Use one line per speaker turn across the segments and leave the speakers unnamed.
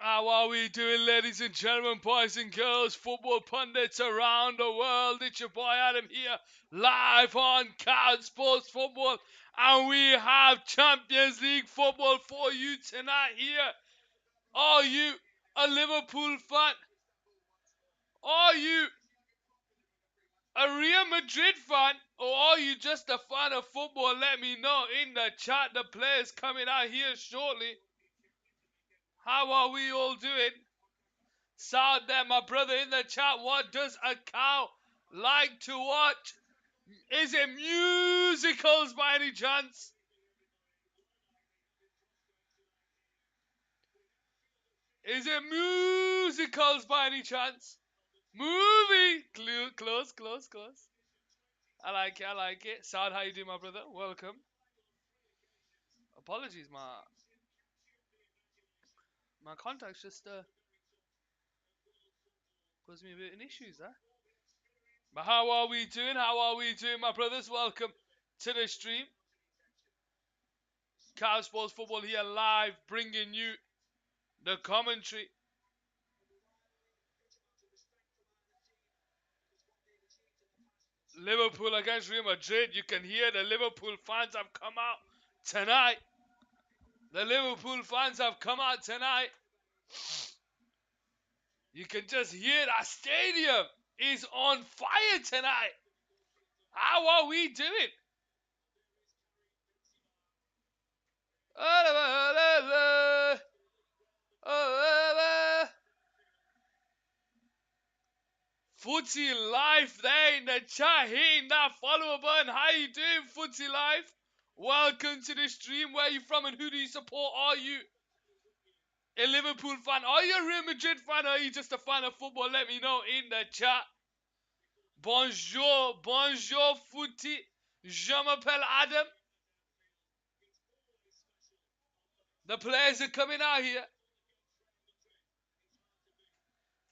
How are we doing, ladies and gentlemen, boys and girls, football pundits around the world? It's your boy Adam here, live on Couch Sports Football, and we have Champions League football for you tonight here. Are you a Liverpool fan? Are you a Real Madrid fan? Or are you just a fan of football? Let me know in the chat. The players coming out here shortly. How are we all doing? Sound there, my brother, in the chat. What does a cow like to watch? Is it musicals by any chance? Is it musicals by any chance? Movie! Close, close, close. I like it, I like it. Saad, how you doing, my brother? Welcome. Apologies, my contacts just caused me a bit of issues there. But how are we doing? How are we doing, my brothers? Welcome to the stream. Cow Sports Football here live, bringing you the commentary. Liverpool against Real Madrid. You can hear the Liverpool fans have come out tonight. The Liverpool fans have come out tonight. You can just hear that stadium is on fire tonight. How are we doing? Footy Life there in the chat, hitting that follow button. How you doing, Footy Life? Welcome to the stream. Where are you from and who do you support? Are you a Liverpool fan? Are you a Real Madrid fan? Or are you just a fan of football? Let me know in the chat. Bonjour, bonjour, Footy. Je m'appelle Adam. The players are coming out here.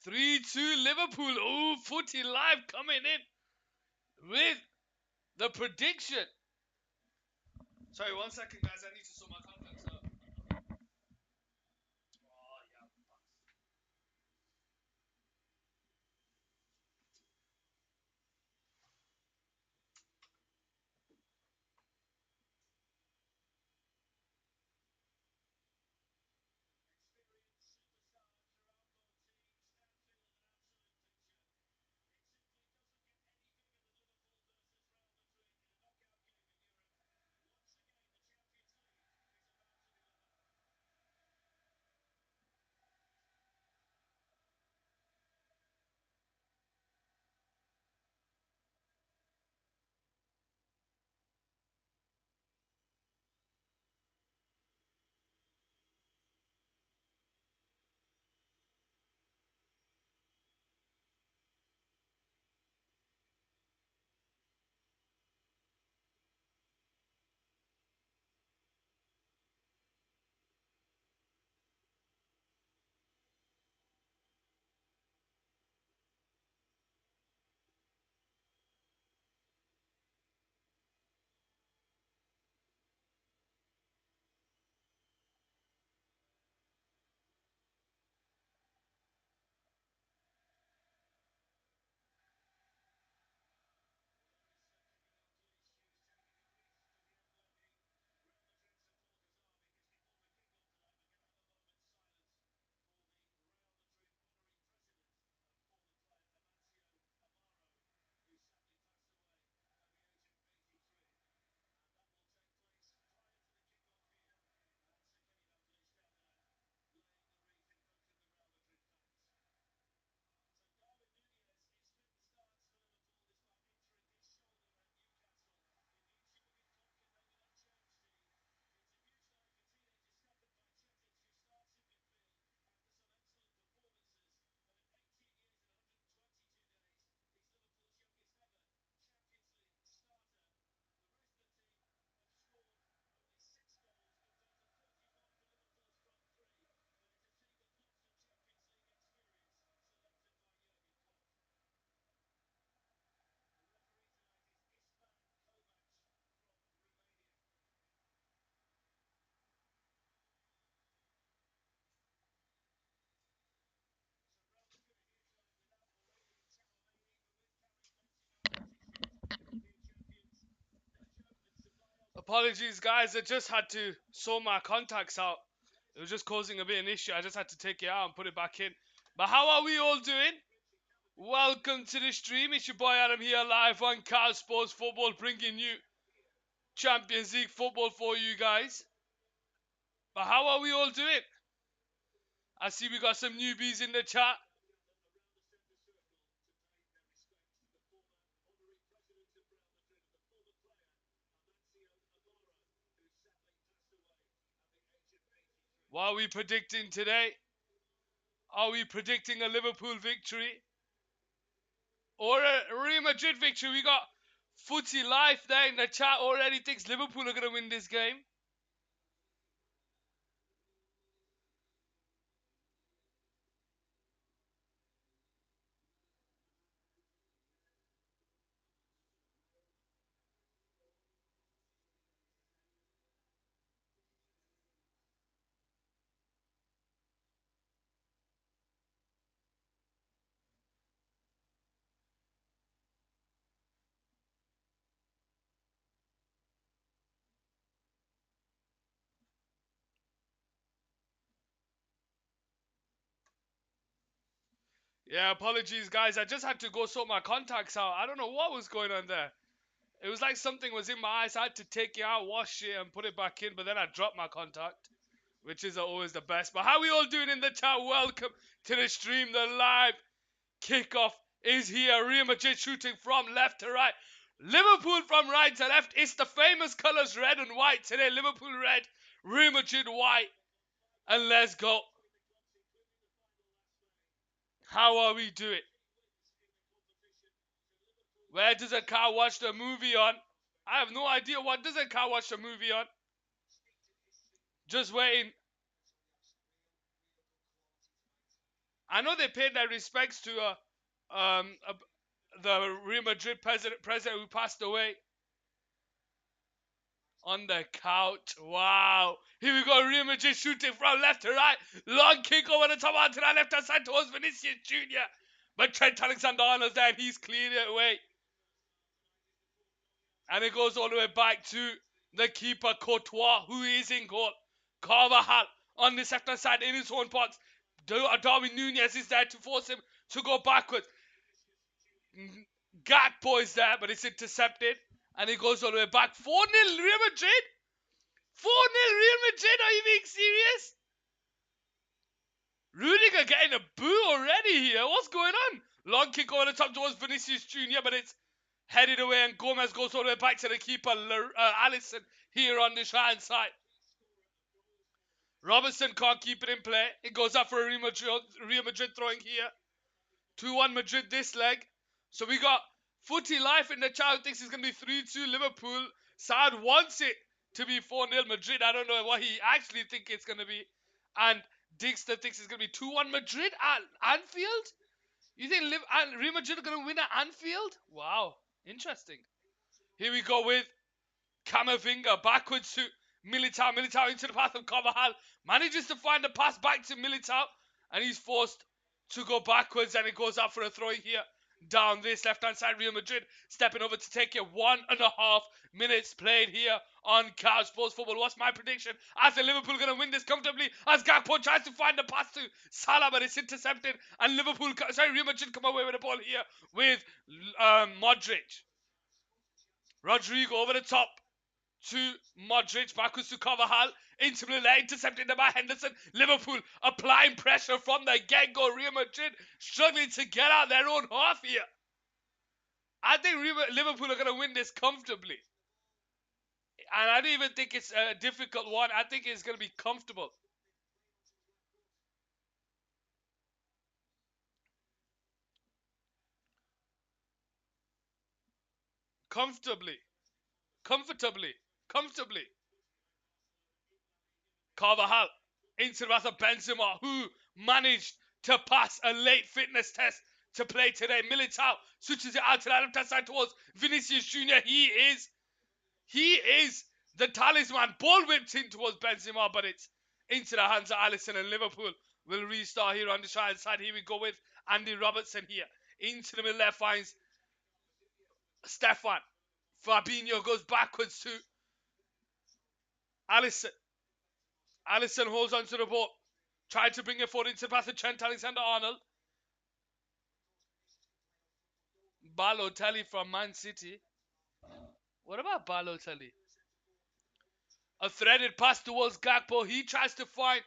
3-2 Liverpool. Oh, Footy Live coming in with the prediction. Sorry, 1 second, guys. I need to sort my contacts out. Oh, yeah. Apologies, guys. I just had to sort my contacts out. It was just causing a bit of an issue. I just had to take it out and put it back in. But how are we all doing? Welcome to the stream. It's your boy Adam here, live on Cal Sports Football, bringing you Champions League football for you guys. But how are we all doing? I see we got some newbies in the chat. What are we predicting today? Are we predicting a Liverpool victory or a Real Madrid victory? We got Footy Life there in the chat already thinks Liverpool are going to win this game. Yeah, apologies, guys. I just had to go sort my contacts out. I don't know what was going on there. It was like something was in my eyes. I had to take it out, wash it, and put it back in. But then I dropped my contact, which is always the best. But how we all doing in the chat? Welcome to the stream. The live kickoff is here. Real Madrid shooting from left to right. Liverpool from right to left. It's the famous colours red and white today. Liverpool red, Real Madrid white. And let's go. How are we doing? Where does a car watch the movie on? I have no idea. What does a car watch the movie on? Just waiting. I know they paid their respects to the Real Madrid president who passed away on the couch. Wow. Here we go. Real Madrid shooting from left to right. Long kick over the top onto the left hand side towards Vinicius Jr. But Trent Alexander-Arnold's there and he's cleared it away. And it goes all the way back to the keeper, Courtois, who is in goal. Carvajal on the left hand side in his own box. Darwin Nunez is there to force him to go backwards. Gakpo is there, but it's intercepted. And it goes all the way back. 4-0 Real Madrid? 4-0 Real Madrid? Are you being serious? Rudiger getting a boo already here. What's going on? Long kick over the top towards Vinicius Jr., but it's headed away, and Gomez goes all the way back to the keeper, Alisson, here on the right side. Robertson can't keep it in play. It goes up for a Real Madrid throwing here. 2-1 Madrid this leg. So we got Footy Life in the chat who thinks it's going to be 3-2 Liverpool. Saad wants it to be 4-0 Madrid. I don't know what he actually thinks it's going to be. And Dixter thinks it's going to be 2-1 Madrid at Anfield? You think Real Madrid are going to win at Anfield? Wow, interesting. Here we go with Camavinga backwards to Militao. Militao into the path of Carvajal. Manages to find the pass back to Militao. And he's forced to go backwards. And it goes up for a throw here. Down this left-hand side, Real Madrid stepping over to take it. 1.5 minutes played here on Couch Sports Football. What's my prediction? I think Liverpool are going to win this comfortably as Gakpo tries to find the pass to Salah, but it's intercepted. And Real Madrid come away with the ball here with Modric. Rodrigo over the top to Modric, backwards to Carvajal, into the lane, intercepted by Henderson. Liverpool applying pressure from the get-go. Real Madrid struggling to get out their own half here. I think Liverpool are going to win this comfortably. And I don't even think it's a difficult one. I think it's going to be comfortable. Comfortably. Carvajal into the path of Benzema, who managed to pass a late fitness test to play today. Militao switches it out to the left-hand side towards Vinicius Jr. He is the talisman. Ball whipped in towards Benzema, but it's into the hands of Alisson, and Liverpool will restart here on the right side. Here we go with Andy Robertson here. Into the middle left finds Stefan. Fabinho goes backwards to Allison. Allison holds onto the ball. Trying to bring it forward into the pass of Trent Alexander-Arnold. Balotelli from Man City. What about Balotelli? A threaded pass towards Gakpo. He tries to find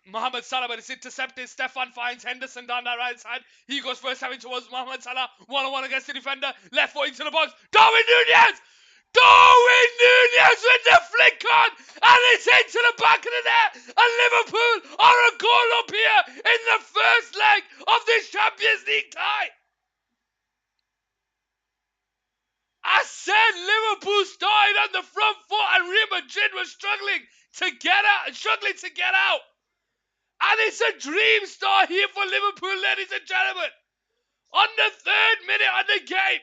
Mohamed Salah, but it's intercepted. Stefan finds Henderson down that right side. He goes first having towards Mohamed Salah. 1-on-1 against the defender. Left foot into the box. Darwin Nunez! Darwin Nunez with the flick on! And it's into the back of the net! And Liverpool are a goal up here in the first leg of this Champions League tie! I said Liverpool started on the front foot and Real Madrid was struggling to get out. And it's a dream start here for Liverpool, ladies and gentlemen. On the 3rd minute of the game.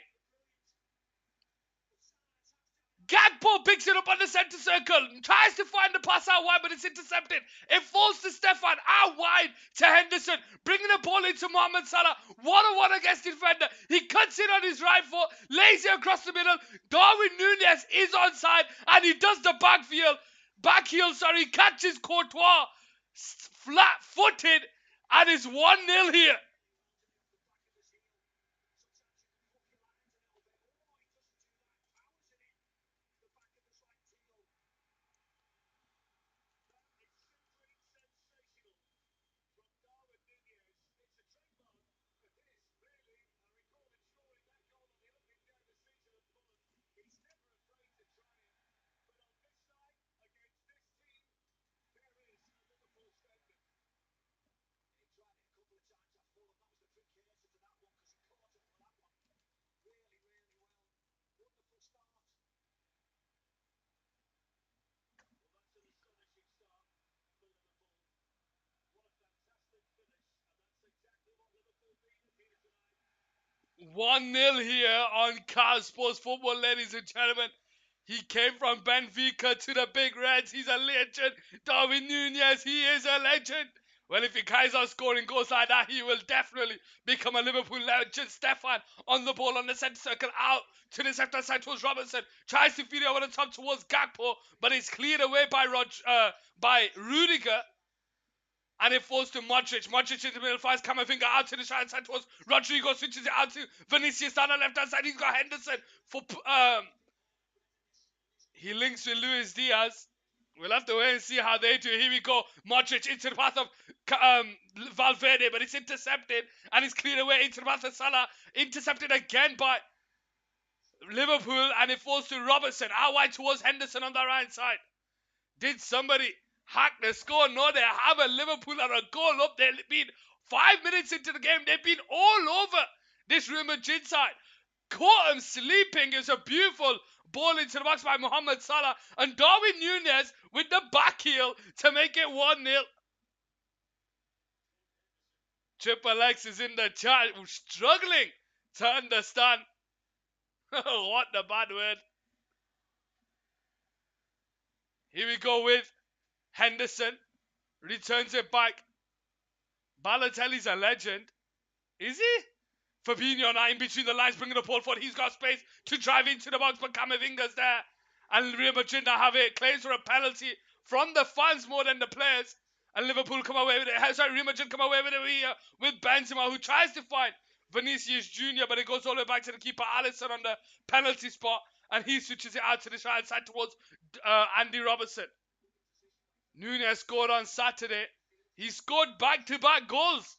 Gakpo picks it up on the centre circle. Tries to find the pass out wide, but it's intercepted. It falls to Stefan out wide to Henderson. Bringing the ball into Mohamed Salah. 1-on-1 against the defender. He cuts it on his right foot. Lays it across the middle. Darwin Nunez is onside. And he does the back heel, catches Courtois. Flat-footed. And it's 1-0 here. One nil here on Car Sports Football, ladies and gentlemen. He came from Benfica to the Big Reds. He's a legend. Darwin Nunez, he is a legend. Well, if he carries on scoring goals like that, he will definitely become a Liverpool legend. Stefan on the ball on the centre circle, out to the centre side towards Robinson. Tries to feed it over the top towards Gakpo, but it's cleared away by Rudiger. And it falls to Modric. Modric in the middle, finds Camavinga out to the right side towards Rodrigo, switches it out to Vinicius down the left hand side. He's got Henderson for he links with Luis Diaz. We'll have to wait and see how they do. Here we go. Modric into the path of Valverde, but it's intercepted and it's cleared away into the path of Salah. Intercepted again by Liverpool, and it falls to Robertson out wide towards Henderson on the right side. Did somebody hack the score? No, they haven't. Liverpool are a goal up. They've been 5 minutes into the game. They've been all over this Real Madrid side. Caught him sleeping. It's a beautiful ball into the box by Mohamed Salah. And Darwin Nunez with the back heel to make it 1-0. Triple X is in the chat, struggling to understand. What the bad word. Here we go with Henderson. Returns it back. Balotelli's a legend. Is he? Fabinho now in between the lines, bringing the ball forward. He's got space to drive into the box, but Camavinga's there. And Real Madrid now have it. Claims for a penalty from the fans more than the players. And Liverpool come away with it. Sorry, Real Madrid come away with it here with Benzema, who tries to find Vinicius Jr., but it goes all the way back to the keeper, Alisson, on the penalty spot. And he switches it out to the right side towards Andy Robertson. Nunez scored on Saturday. He scored back-to-back goals.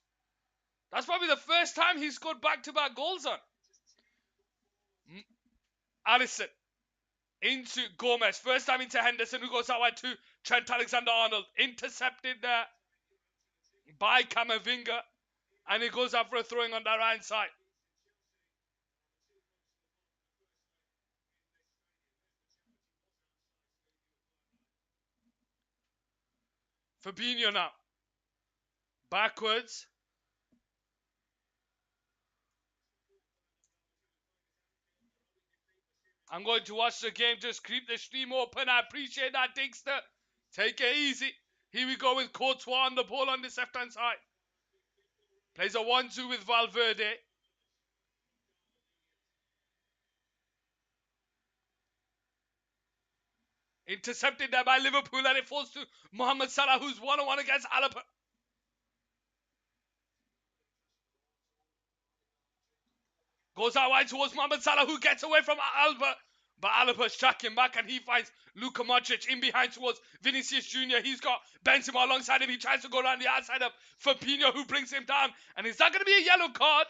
That's probably the first time he scored back-to-back goals on. Alisson into Gomez. First time into Henderson, who goes out wide to Trent Alexander-Arnold. Intercepted there by Camavinga. And he goes out for a throwing on the right side. Fabinho now. Backwards. I'm going to watch the game. Just keep the stream open. I appreciate that, Dixter. Take it easy. Here we go with Courtois on the ball on this left-hand side. Plays a 1-2 with Valverde. Intercepted there by Liverpool, and it falls to Mohamed Salah, who's 1-on-1 against Alaba. Goes out wide towards Mohamed Salah, who gets away from Alba. But Alaba's tracking back, and he finds Luka Modric in behind towards Vinicius Jr. He's got Benzema alongside him. He tries to go around the outside of Fabinho, who brings him down. And is that going to be a yellow card?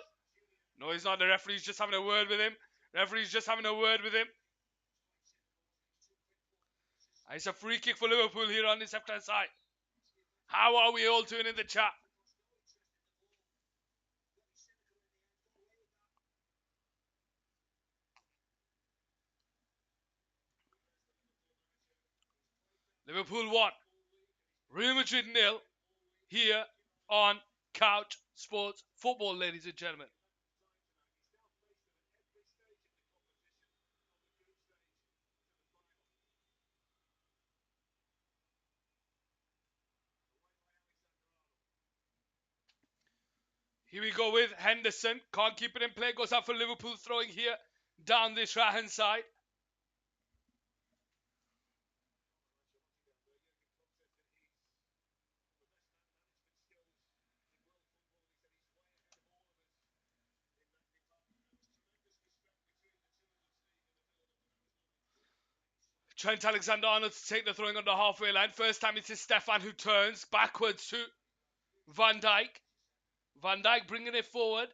No, he's not. The referee's just having a word with him. Referee's just having a word with him. And it's a free kick for Liverpool here on this left-hand side. How are we all doing in the chat? Liverpool 1, Real Madrid 0, here on Couch Sports Football, ladies and gentlemen. Here we go with Henderson. Can't keep it in play. Goes out for Liverpool, throwing here down this right-hand side. Trent Alexander-Arnold to take the throwing on the halfway line. First time it's Stefan who turns backwards to Van Dijk. Van Dijk bringing it forward.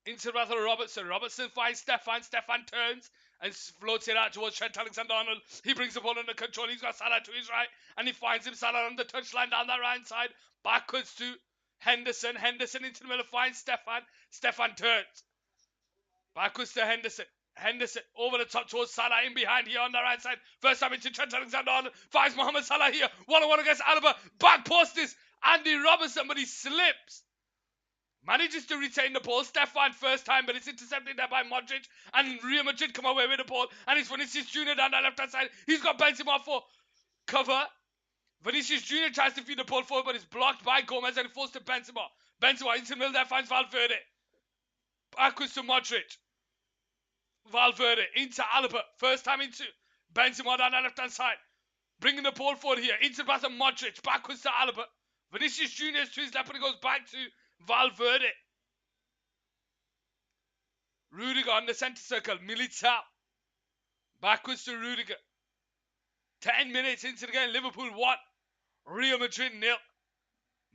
Into the path of Robertson. Robertson finds Stefan. Stefan turns and floats it out towards Trent Alexander-Arnold. He brings the ball under control. He's got Salah to his right. And he finds him, Salah on the touchline down that right side. Backwards to Henderson. Henderson into the middle finds Stefan. Stefan turns. Backwards to Henderson. Henderson over the top towards Salah in behind here on the right side. First time into Trent Alexander-Arnold. Finds Mohamed Salah here. 1-on-1 against Alaba. Back post is Andy Robertson, but he slips. Manages to retain the ball. Stefan first time, but it's intercepted there by Modric. And Real Madrid come away with the ball. And it's Vinicius Jr. down the left-hand side. He's got Benzema for cover. Vinicius Jr. tries to feed the ball forward, but it's blocked by Gomez and it falls to Benzema. Benzema into the middle there finds Valverde. Backwards to Modric. Valverde into Alaba. First time into Benzema down the left-hand side. Bringing the ball forward here. Into the path of Modric. Backwards to Alaba. Vinicius Jr. to his left, but it goes back to Valverde. Rudiger on the centre circle. Militao. Backwards to Rudiger. 10 minutes into the game. Liverpool 1. Real Madrid 0.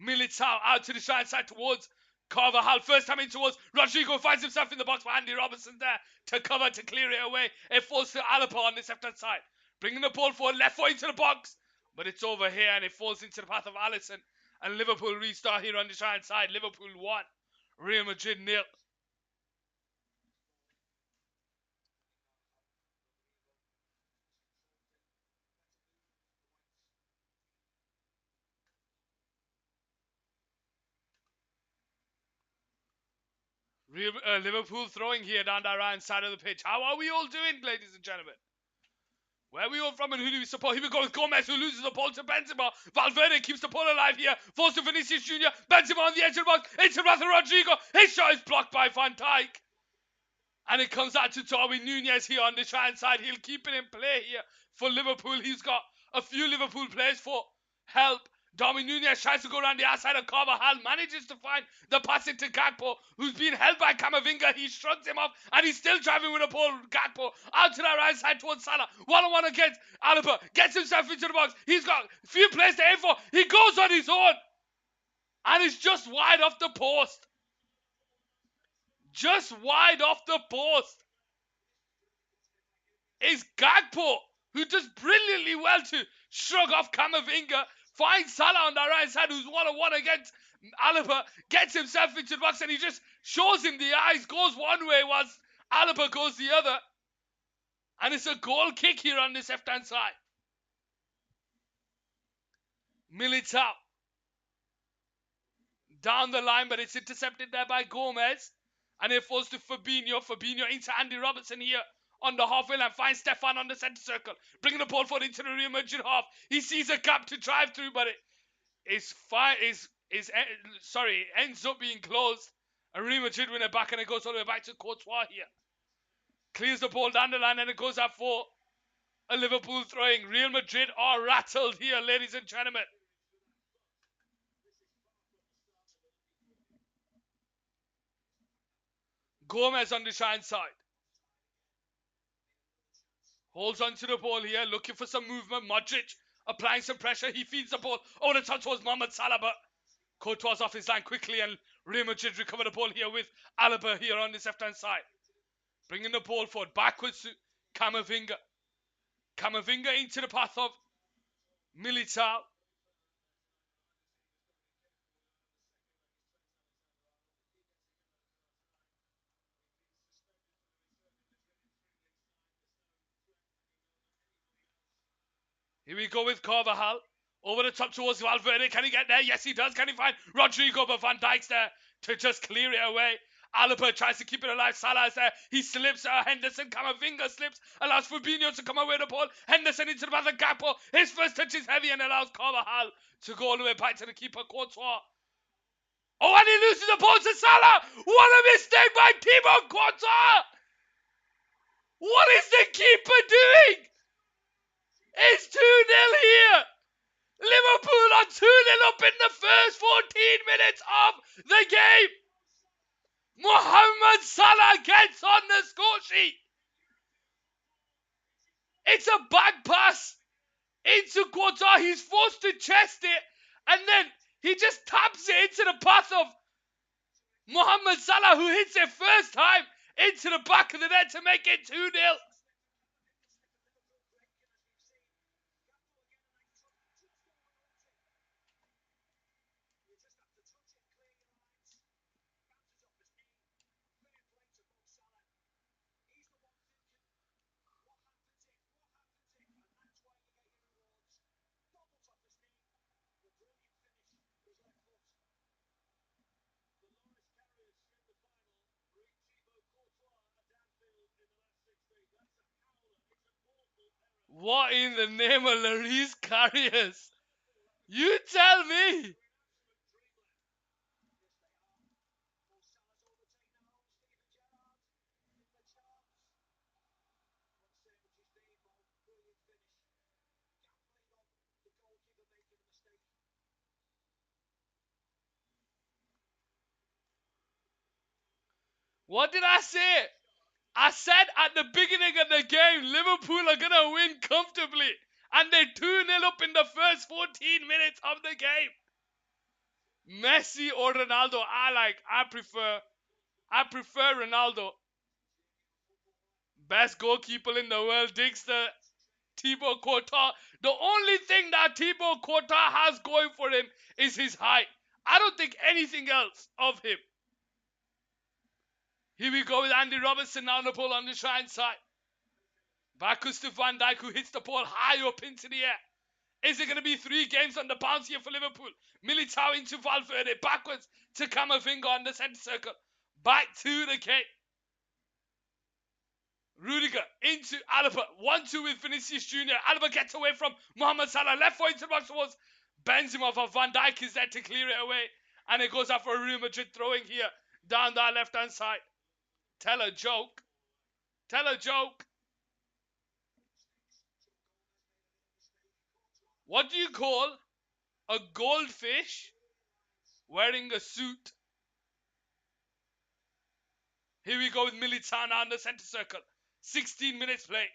Militao out to the right side towards Carvajal. First time in towards Rodrigo. Finds himself in the box for Andy Robertson there to cover, to clear it away. It falls to Alaba on this left-hand side. Bringing the ball forward. Left foot into the box. But it's over here and it falls into the path of Alisson. And Liverpool restart here on the right side. Liverpool 1. Real Madrid 0. Liverpool throwing here down the right side of the pitch. How are we all doing, ladies and gentlemen? Where are we all from and who do we support? Here we go with Gomez, who loses the ball to Benzema. Valverde keeps the ball alive here. Falls to Vinicius Jr. Benzema on the edge of the box. Into Rodrigo. His shot is blocked by Van Dijk. And it comes out to Darwin Nunez here on the right side. He'll keep it in play here for Liverpool. He's got a few Liverpool players for help. Darwin Nunez tries to go around the outside of Carvajal, manages to find the pass into Gakpo, who's being held by Camavinga. He shrugs him off, and he's still driving with the ball. Gakpo out to the right side towards Salah. 1-on-1 against Alaba. Gets himself into the box. He's got a few players to aim for. He goes on his own. And it's just wide off the post. Just wide off the post. Is Gakpo, who does brilliantly well to shrug off Camavinga. Finds Salah on the right side, who's 1-on-1 against Alaba. Gets himself into the box and he just shows him the eyes. Goes one way whilst Alaba goes the other. And it's a goal kick here on this left-hand side. Militao. Down the line, but it's intercepted there by Gomez. And it falls to Fabinho. Fabinho into Andy Robertson here on the halfway line. Finds Stefan on the centre circle. Bringing the ball forward into the Real Madrid half. He sees a gap to drive through, but it ends up being closed. And Real Madrid win it back, and it goes all the way back to Courtois here. Clears the ball down the line, and it goes out for A Liverpool throwing. Real Madrid are rattled here, ladies and gentlemen. Gomez on the shine side. Holds onto the ball here, looking for some movement. Modric applying some pressure. He feeds the ball. Oh, the touch was Mohamed Salah, but Courtois off his line quickly, and Real Madrid recover the ball here with Alaba here on this left-hand side. Bringing the ball forward, backwards to Camavinga. Camavinga into the path of Militao. Here we go with Carvajal. Over the top towards Valverde. Can he get there? Yes, he does. Can he find Rodrigo? But Van Dijk's there to just clear it away. Alaba tries to keep it alive. Salah is there. He slips. Henderson, Camavinga slips. Allows Fabinho to come away with the ball. Henderson into the path of Gakpo. His first touch is heavy and allows Carvajal to go all the way back to the keeper, Courtois. Oh, and he loses the ball to Salah. What a mistake by Thibaut Courtois. What is the keeper doing? It's 2-0 here. Liverpool are 2-0 up in the first 14 minutes of the game. Mohamed Salah gets on the score sheet. It's a back pass into Courtois. He's forced to chest it, and then he just taps it into the path of Mohamed Salah, who hits it first time into the back of the net to make it 2-0. What in the name of Lloris Karius? You tell me. What did I say? I said at the beginning of the game, Liverpool are going to win comfortably. And they're 2-0 up in the first 14 minutes of the game. Messi or Ronaldo, I prefer Ronaldo. Best goalkeeper in the world, digs the Thibaut Courtois. The only thing that Thibaut Courtois has going for him is his height. I don't think anything else of him. Here we go with Andy Robertson now on the ball on the right side. Backwards to Van Dijk, who hits the ball high up into the air. Is it going to be 3 games on the bounce here for Liverpool? Militao into Valverde, backwards to Camavinga on the centre circle. Back to the K. Rudiger into Alaba. 1-2 with Vinicius Jr. Alaba gets away from Mohamed Salah. Left foot into the box towards Benzema. Van Dijk is there to clear it away. And it goes out for Real Madrid throwing here down that left-hand side. Tell a joke. Tell a joke. What do you call a goldfish wearing a suit? Here we go with Militao on the centre circle. 16 minutes play.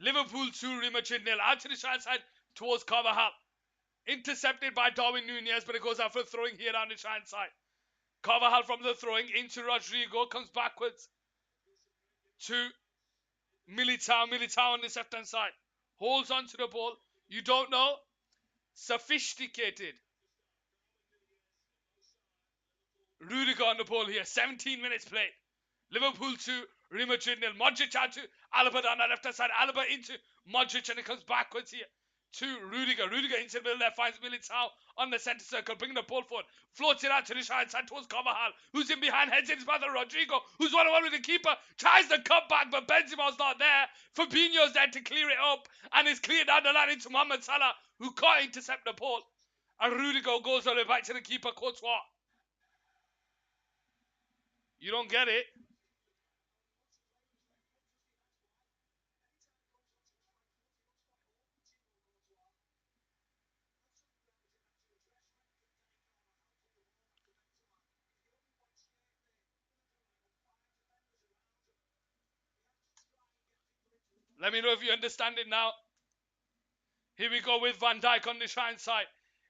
Liverpool 2, Real Madrid 0. Out to the right side towards Carvajal. Intercepted by Darwin Nunez, but it goes out for throwing here on the right side. Carvajal from the throwing into Rodrigo. Comes backwards to Militao. Militao on the left-hand side. Holds onto the ball. You don't know? Sophisticated. Rudiger on the ball here. 17 minutes played. Liverpool 2, Real Madrid 0. Modric out to Alaba on the left-hand side. Alaba into Modric, and it comes backwards here to Rudiger. Rudiger into the middle there, finds Militao on the centre circle, bringing the ball forward. Floats it out to the right side towards Carvajal, who's in behind, heads in his brother Rodrigo, who's 1-on-1 with the keeper, tries to cut back, but Benzema's not there. Fabinho's there to clear it up, and it's cleared down the line into Mohamed Salah, who can't intercept the ball. And Rudiger goes all the way back to the keeper, Courtois. You don't get it. Let me know if you understand it now. Here we go with Van Dijk on the shine side.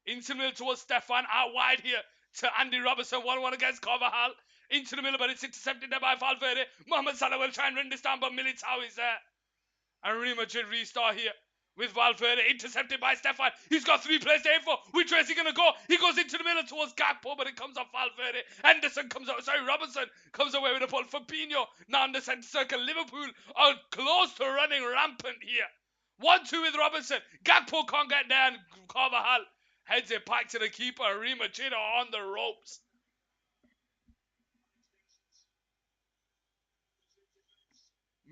Into the middle towards Stefan. Out wide here to Andy Robertson. 1-1 against Carvajal. Into the middle, but it's intercepted there by Valverde. Mohamed Salah will try and run this down, but Militao is there. And Real Madrid restart here with Valverde. Intercepted by Stefan. He's got 3 players to aim for. Which way is he going to go? He goes into the middle towards Gakpo, but it comes off Valverde. Anderson comes out. Sorry, Robertson comes away with the ball. Fabinho now in the centre circle. Liverpool are close to running rampant here. 1-2 with Robertson. Gakpo can't get there, and Carvajal heads it back to the keeper. Real Madrid are on the ropes.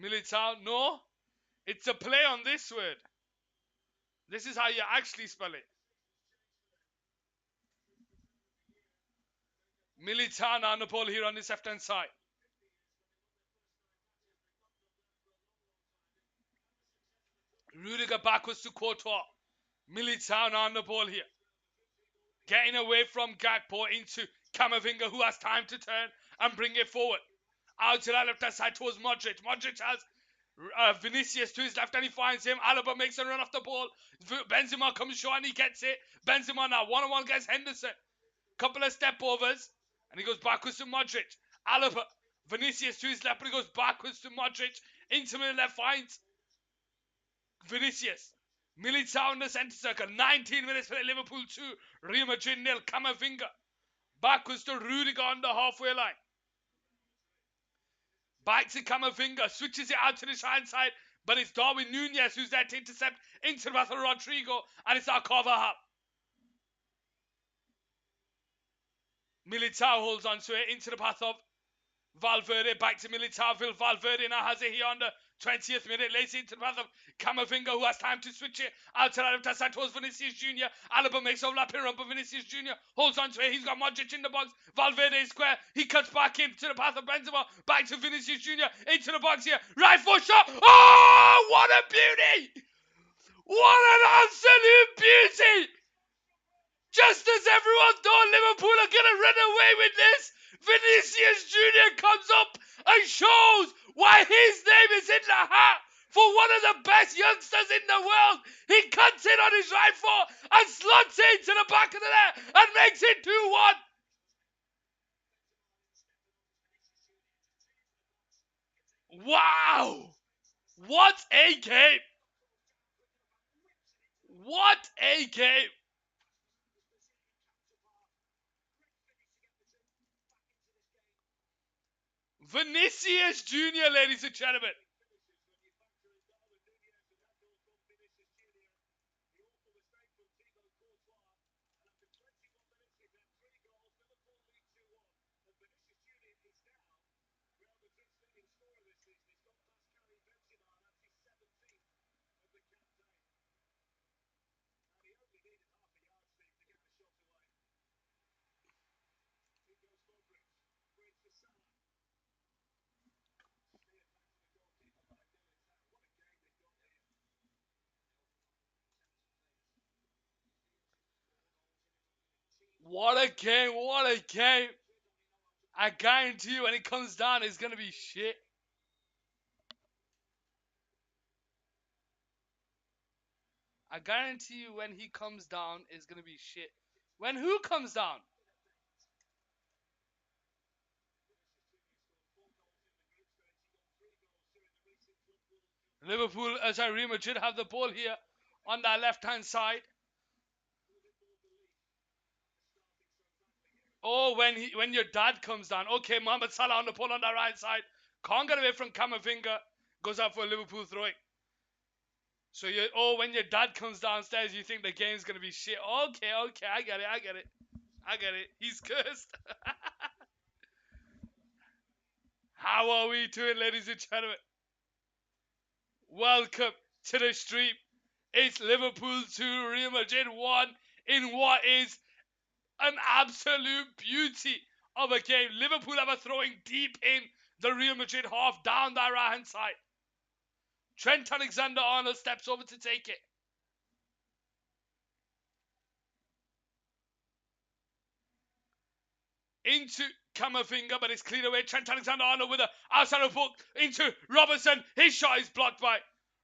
Militao, no. It's a play on this word. This is how you actually spell it. Militao on the ball here on this left-hand side. Rudiger backwards to Courtois. Militao on the ball here. Getting away from Gakpo into Camavinga, who has time to turn and bring it forward. Out to that left-hand side towards Modric. Modric has Vinicius to his left and he finds him. Alaba makes a run off the ball. Benzema comes short and he gets it. Benzema now 1-on-1 against Henderson. Couple of step overs and he goes backwards to Modric. Alaba, Vinicius to his left, but he goes backwards to Modric. Into the left finds Vinicius. Militao in the centre circle. 19 minutes for Liverpool 2. Real Madrid 0. Camavinga backwards to Rudiger on the halfway line. Back to Camavinga. Switches it out to the shine side. But it's Darwin Núñez who's there to intercept into the path of Rodrigo. And it's our Carvajal. Militao holds on to it into the path of Valverde. Back to Militao. Valverde now has it here on the 20th minute. Lays into the path of Camavinga, who has time to switch it out to the left side towards Vinicius Jr. Alaba makes overlapping run, but Vinicius Jr. holds on to it. He's got Modric in the box. Valverde is square. He cuts back into the path of Benzema. Back to Vinicius Jr. into the box here. Right foot shot. Oh, what a beauty! What an absolute beauty! Just as everyone thought Liverpool are going to run away with this, Vinicius Jr. comes up and shows why his name is in the hat for one of the best youngsters in the world. He cuts it on his right foot and slots it into the back of the net and makes it 2-1. Wow! What a game! What a game! Vinicius Jr., ladies and gentlemen. What a game, what a game. I guarantee you when it comes down, it's going to be shit. I guarantee you when he comes down, it's going to be shit. When who comes down? Liverpool, sorry, Real Madrid have the ball here on that left-hand side. Oh, when your dad comes down. Okay, Mohamed Salah on the ball on the right side. Can't get away from Camavinga. Goes out for a Liverpool throwing. So when your dad comes downstairs, you think the game's gonna be shit. Okay, I get it. He's cursed. How are we doing, ladies and gentlemen? Welcome to the stream. It's Liverpool 2, Real Madrid 1 in what is an absolute beauty of a game. Liverpool have a throwing deep in the Real Madrid half down that right hand side. Trent Alexander-Arnold steps over to take it. Into Camavinga, but it's cleared away. Trent Alexander-Arnold with a outside of hook into Robertson. His shot is blocked by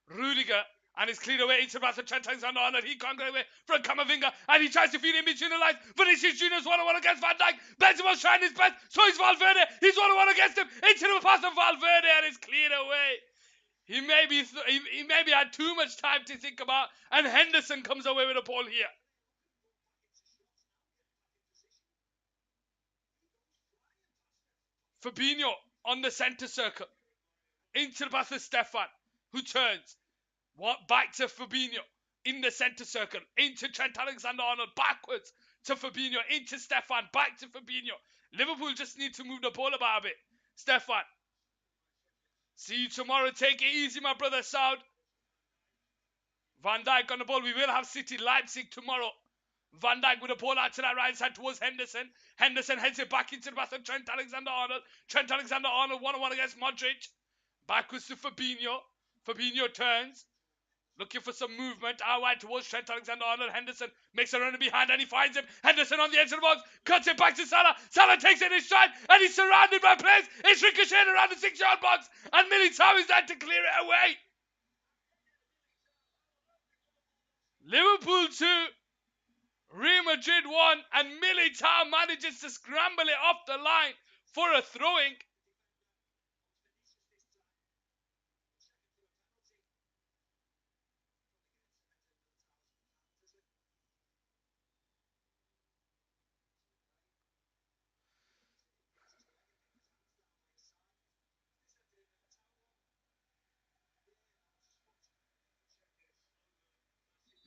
Rudiger, and it's cleared away into the path of Trent Alexander-Arnold. He can't get away from Camavinga, and he tries to feed in between the lines. Vinicius Junior's 1-on-1 against Van Dijk. Benzema's trying his best, so is Valverde. He's 1-on-1 against him. Into the path of Valverde, and it's cleared away. He maybe had too much time to think about, and Henderson comes away with a ball here. Fabinho on the centre circle. Into the path of Stefan, who turns. Back to Fabinho in the centre circle. Into Trent Alexander-Arnold. Backwards to Fabinho. Into Stefan. Back to Fabinho. Liverpool just need to move the ball about a bit. Stefan. See you tomorrow. Take it easy, my brother Saud. Van Dijk on the ball. We will have City Leipzig tomorrow. Van Dijk with a ball out to that right side towards Henderson. Henderson heads it back into the path of Trent Alexander-Arnold. Trent Alexander-Arnold 1-on-1 against Madrid. Backwards to Fabinho. Fabinho turns. Looking for some movement. Out wide towards Trent Alexander-Arnold. Henderson makes a run in behind and he finds him. Henderson on the edge of the box. Cuts it back to Salah. Salah takes it in stride and he's surrounded by players. It's ricocheted around the 6-yard box. And Militao is there to clear it away. Liverpool 2. Real Madrid 1. And Militao manages to scramble it off the line for a throwing.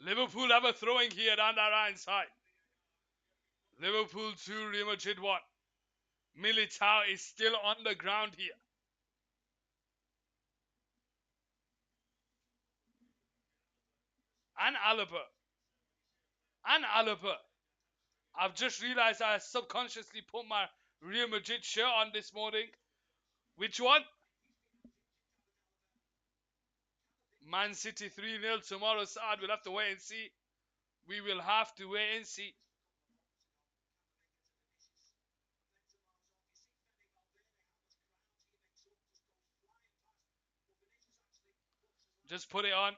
Liverpool have a throwing here down the right side. Liverpool 2, Real Madrid 1. Militao is still on the ground here. And Alaba. I've just realized I subconsciously put my Real Madrid shirt on this morning. Which one? Man City 3-0 tomorrow, Saad. We'll have to wait and see. We will have to wait and see. Just put it on.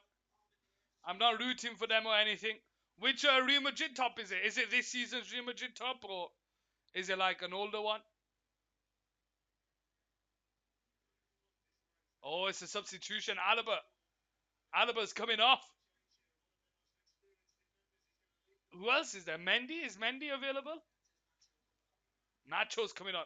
I'm not rooting for them or anything. Which Real Madrid top is it? Is it this season's Real Madrid top or is it like an older one? Oh, it's a substitution. Alaba's coming off. Who else is there? Mendy? Is Mendy available? Nacho's coming on.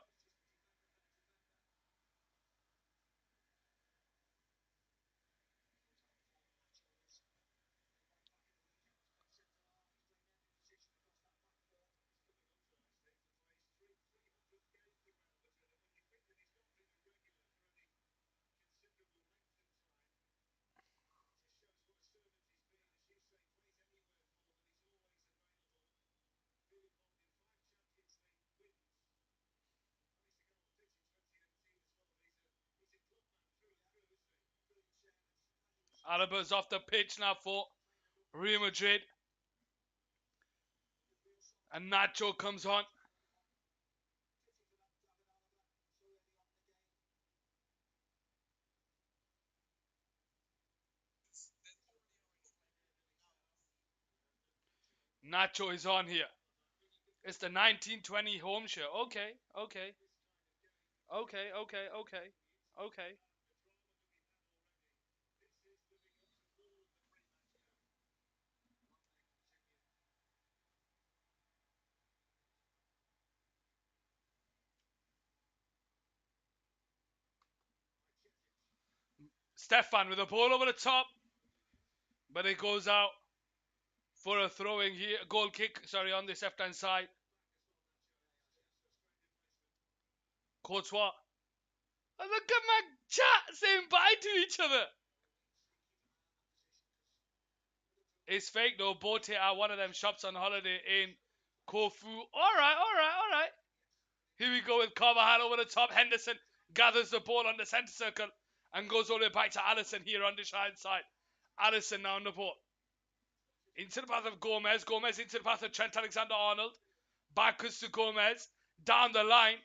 Alaba's off the pitch now for Real Madrid. And Nacho comes on. Nacho is on here. It's the 1920 home shirt. Okay. Stefan with a ball over the top. But it goes out for a throwing here. Goal kick, on this left-hand side. Courtois. And look at my chat saying bye to each other. It's fake though. Bought it at one of them shops on holiday in Corfu. Alright. Here we go with Carvajal over the top. Henderson gathers the ball on the centre circle and goes all the way back to Alisson here on the right side. Alisson now on the ball. Into the path of Gomez. Gomez into the path of Trent Alexander-Arnold. Backwards to Gomez. Down the line.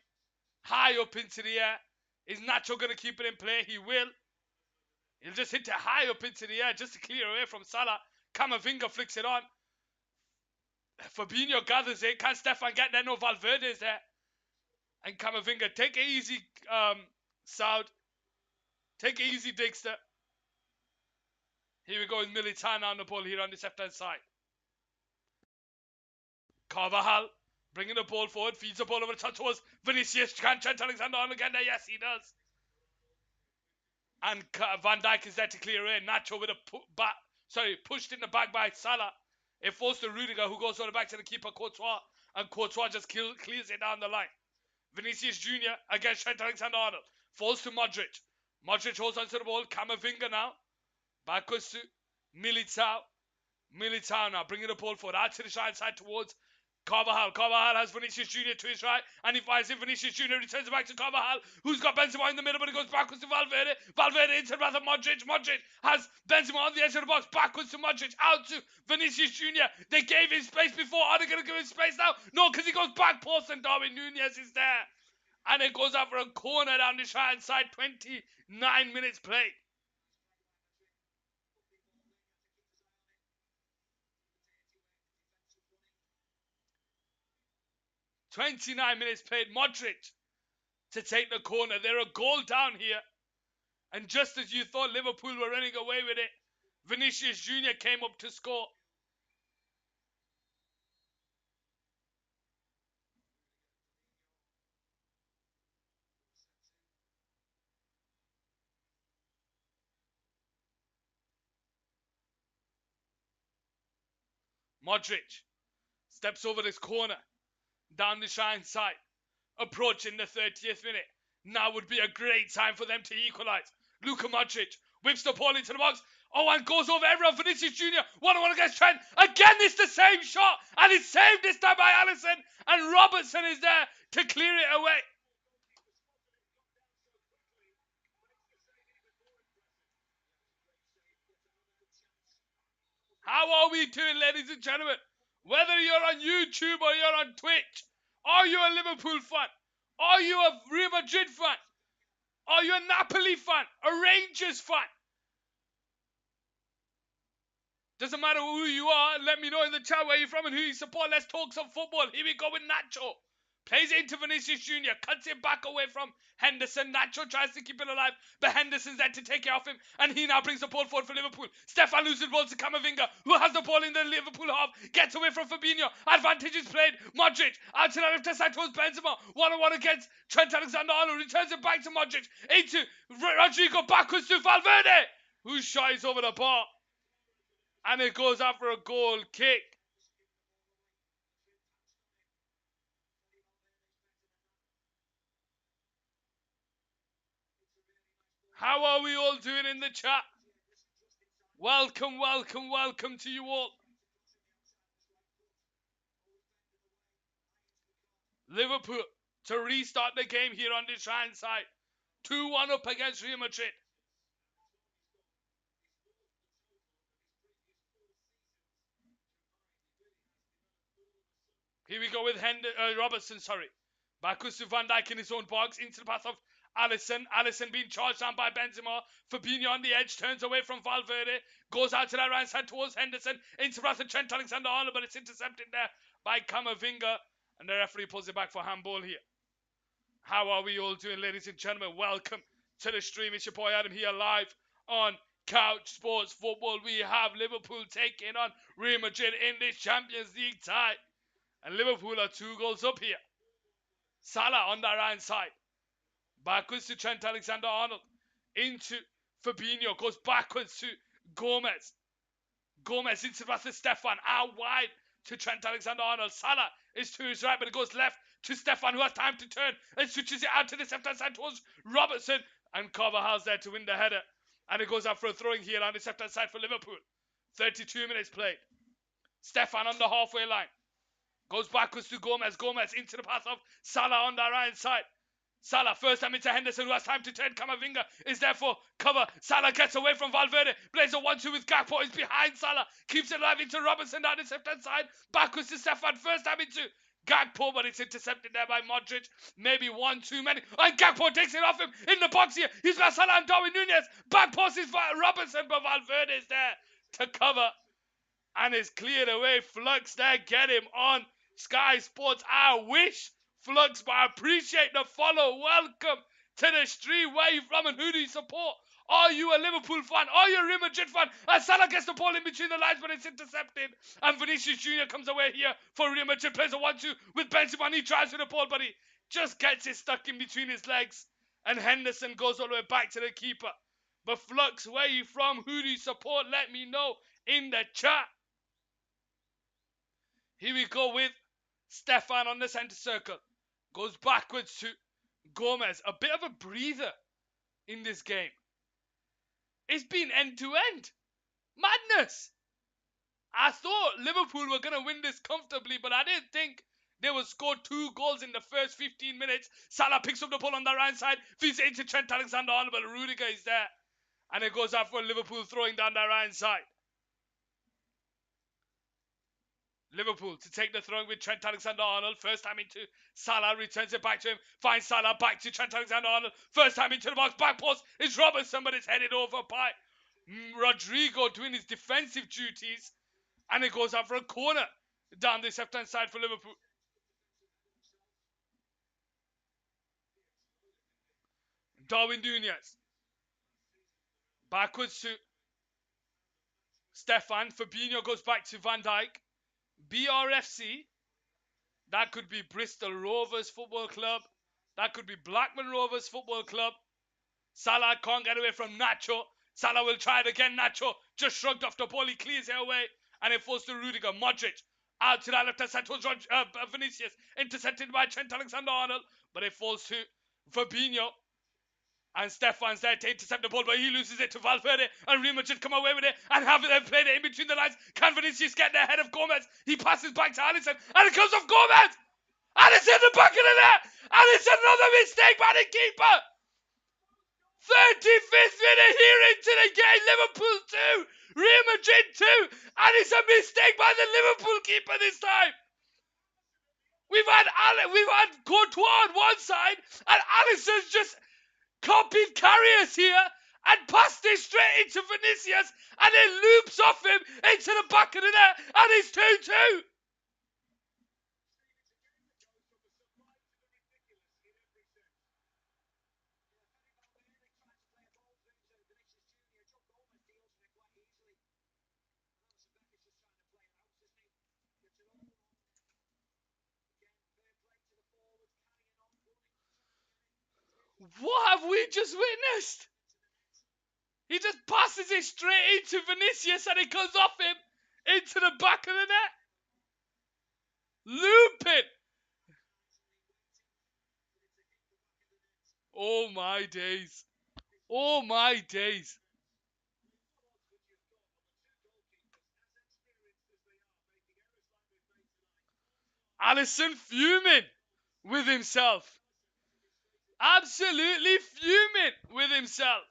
High up into the air. Is Nacho going to keep it in play? He will. He'll just hit it high up into the air just to clear away from Salah. Camavinga flicks it on. Fabinho gathers it. Can Stefan get there? No, Valverde's there. And Camavinga, take it easy, Saud. Take it easy, Dixter. Here we go with Militao on the ball here on this left-hand side. Carvajal bringing the ball forward, feeds the ball over the top towards Vinicius. Can Trent Alexander-Arnold get there? Yes, he does. And Van Dijk is there to clear in. Nacho with a pushed in the back by Salah. It falls to Rudiger, who goes on the back to the keeper, Courtois. And Courtois just clears it down the line. Vinicius Jr. against Trent Alexander-Arnold. Falls to Modric. Modric holds onto the ball. Camavinga now. Backwards to Militao. Militao now bringing the ball forward. Out to the right side towards Carvajal. Carvajal has Vinicius Jr. to his right. And he finds it. Vinicius Jr. returns it back to Carvajal, who's got Benzema in the middle, but he goes backwards to Valverde. Valverde into the path of Modric. Modric has Benzema on the edge of the box. Backwards to Modric. Out to Vinicius Jr. They gave him space before. Are they going to give him space now? No, because he goes back post and Darwin Nunez is there. And it goes out for a corner down the right side. 29 minutes played. 29 minutes played. Modric to take the corner. They're a goal down here. And just as you thought Liverpool were running away with it, Vinicius Jr. came up to score. Modric steps over this corner. Down the right side. Approaching the 30th minute. Now would be a great time for them to equalise. Luka Modric whips the ball into the box. Oh, and goes over everyone. Vinicius Jr. 1-on-1 against Trent. Again, it's the same shot. And it's saved this time by Alisson. And Robertson is there to clear it away. How are we doing, ladies and gentlemen? Whether you're on YouTube or you're on Twitch, are you a Liverpool fan? Are you a Real Madrid fan? Are you a Napoli fan? A Rangers fan? Doesn't matter who you are, let me know in the chat where you're from and who you support. Let's talk some football. Here we go with Nacho. Plays it into Vinicius Jr. Cuts it back away from Henderson. Nacho tries to keep it alive, but Henderson's there to take it off him, and he now brings the ball forward for Liverpool. Stefan loses the ball to Camavinga, who has the ball in the Liverpool half. Gets away from Fabinho. Advantage is played. Modric out to the left side towards Benzema. 1-on-1 against Trent Alexander-Arnold. Returns it back to Modric. Into Rodrigo, backwards to Valverde, who shies over the bar. And it goes out for a goal kick. How are we all doing in the chat? Welcome, welcome, welcome to you all. Liverpool to restart the game here on this right side. 2-1 up against Real Madrid. Here we go with Robertson, Backwards to Van Dijk in his own box, into the path of Alisson. Alisson being charged down by Benzema. Fabinho on the edge, turns away from Valverde. Goes out to that right side towards Henderson. Into the path of Trent Alexander-Arnold, but it's intercepted there by Camavinga. And the referee pulls it back for handball here. How are we all doing, ladies and gentlemen? Welcome to the stream. It's your boy Adam here, live on Couch Sports Football. We have Liverpool taking on Real Madrid in this Champions League tie. And Liverpool are 2 goals up here. Salah on the right side. Backwards to Trent Alexander-Arnold. Into Fabinho. Goes backwards to Gomez. Gomez into the path of Stefan. Out wide to Trent Alexander-Arnold. Salah is to his right, but it goes left to Stefan, who has time to turn and switches it out to the left-hand side towards Robertson. And Carvajal's there to win the header. And it goes out for a throwing here on the left-hand side for Liverpool. 32 minutes played. Stefan on the halfway line. Goes backwards to Gomez. Gomez into the path of Salah on the right side. Salah first time into Henderson, who has time to turn. Camavinga is there for cover. Salah gets away from Valverde. Plays a 1-2 with Gakpo. Is behind Salah. Keeps it alive into Robertson down the left-hand side. Backwards to Stefan. First time into Gakpo, but it's intercepted there by Modric. Maybe one too many. And Gakpo takes it off him in the box here. He's got Salah and Darwin Nunez. Back post is Robinson, but Valverde is there to cover. And it's cleared away. Flux there, get him on Sky Sports. I wish, Flux, but I appreciate the follow. Welcome to the stream. Where are you from and who do you support? Are you a Liverpool fan? Are you a Real Madrid fan? And Salah gets the ball in between the lines, but it's intercepted. And Vinicius Jr. comes away here for Real Madrid. Plays a 1-2 with Benzema. And he drives with the ball, but he just gets it stuck in between his legs. And Henderson goes all the way back to the keeper. But Flux, where are you from? Who do you support? Let me know in the chat. Here we go with Stefan on the centre circle. Goes backwards to Gomez. A bit of a breather in this game. It's been end to end. Madness. I thought Liverpool were going to win this comfortably, but I didn't think they would score 2 goals in the first 15 minutes. Salah picks up the ball on the right side. Feeds it into Trent Alexander-Arnold, but Rudiger is there. And it goes out for Liverpool throwing down the right side. Liverpool to take the throw with Trent Alexander-Arnold. First time into Salah, returns it back to him. Finds Salah back to Trent Alexander-Arnold. First time into the box. Back post is Robertson, but it's headed over by Rodrigo doing his defensive duties. And it goes out for a corner down this left-hand side for Liverpool. Darwin Nunez. Backwards to Stefan. Fabinho goes back to Van Dijk. BRFC. That could be Bristol Rovers Football Club. That could be Blackburn Rovers Football Club. Salah can't get away from Nacho. Salah will try it again. Nacho just shrugged off the ball. He clears it away. And it falls to Rudiger. Modric out to that left hand side towards Vinicius. Intercepted by Trent Alexander-Arnold. But it falls to Fabinho. And Stefan's there to intercept the ball, but he loses it to Valverde. And Real Madrid come away with it and have it played it in between the lines. Can Vinicius get there ahead of Gomez? He passes back to Alisson, and it comes off Gomez. And it's in the back of the net. And it's another mistake by the keeper. 35th minute here into the game. Liverpool 2, Real Madrid 2. And it's a mistake by the Liverpool keeper this time. We've had Courtois on one side, and Alisson's just copied carriers here and passed it straight into Vinicius, and it loops off him into the back of the net, and it's 2-2. What have we just witnessed? He just passes it straight into Vinicius and it goes off him into the back of the net. Looping. Oh my days. Oh my days. Alisson fuming with himself. Absolutely fuming with himself.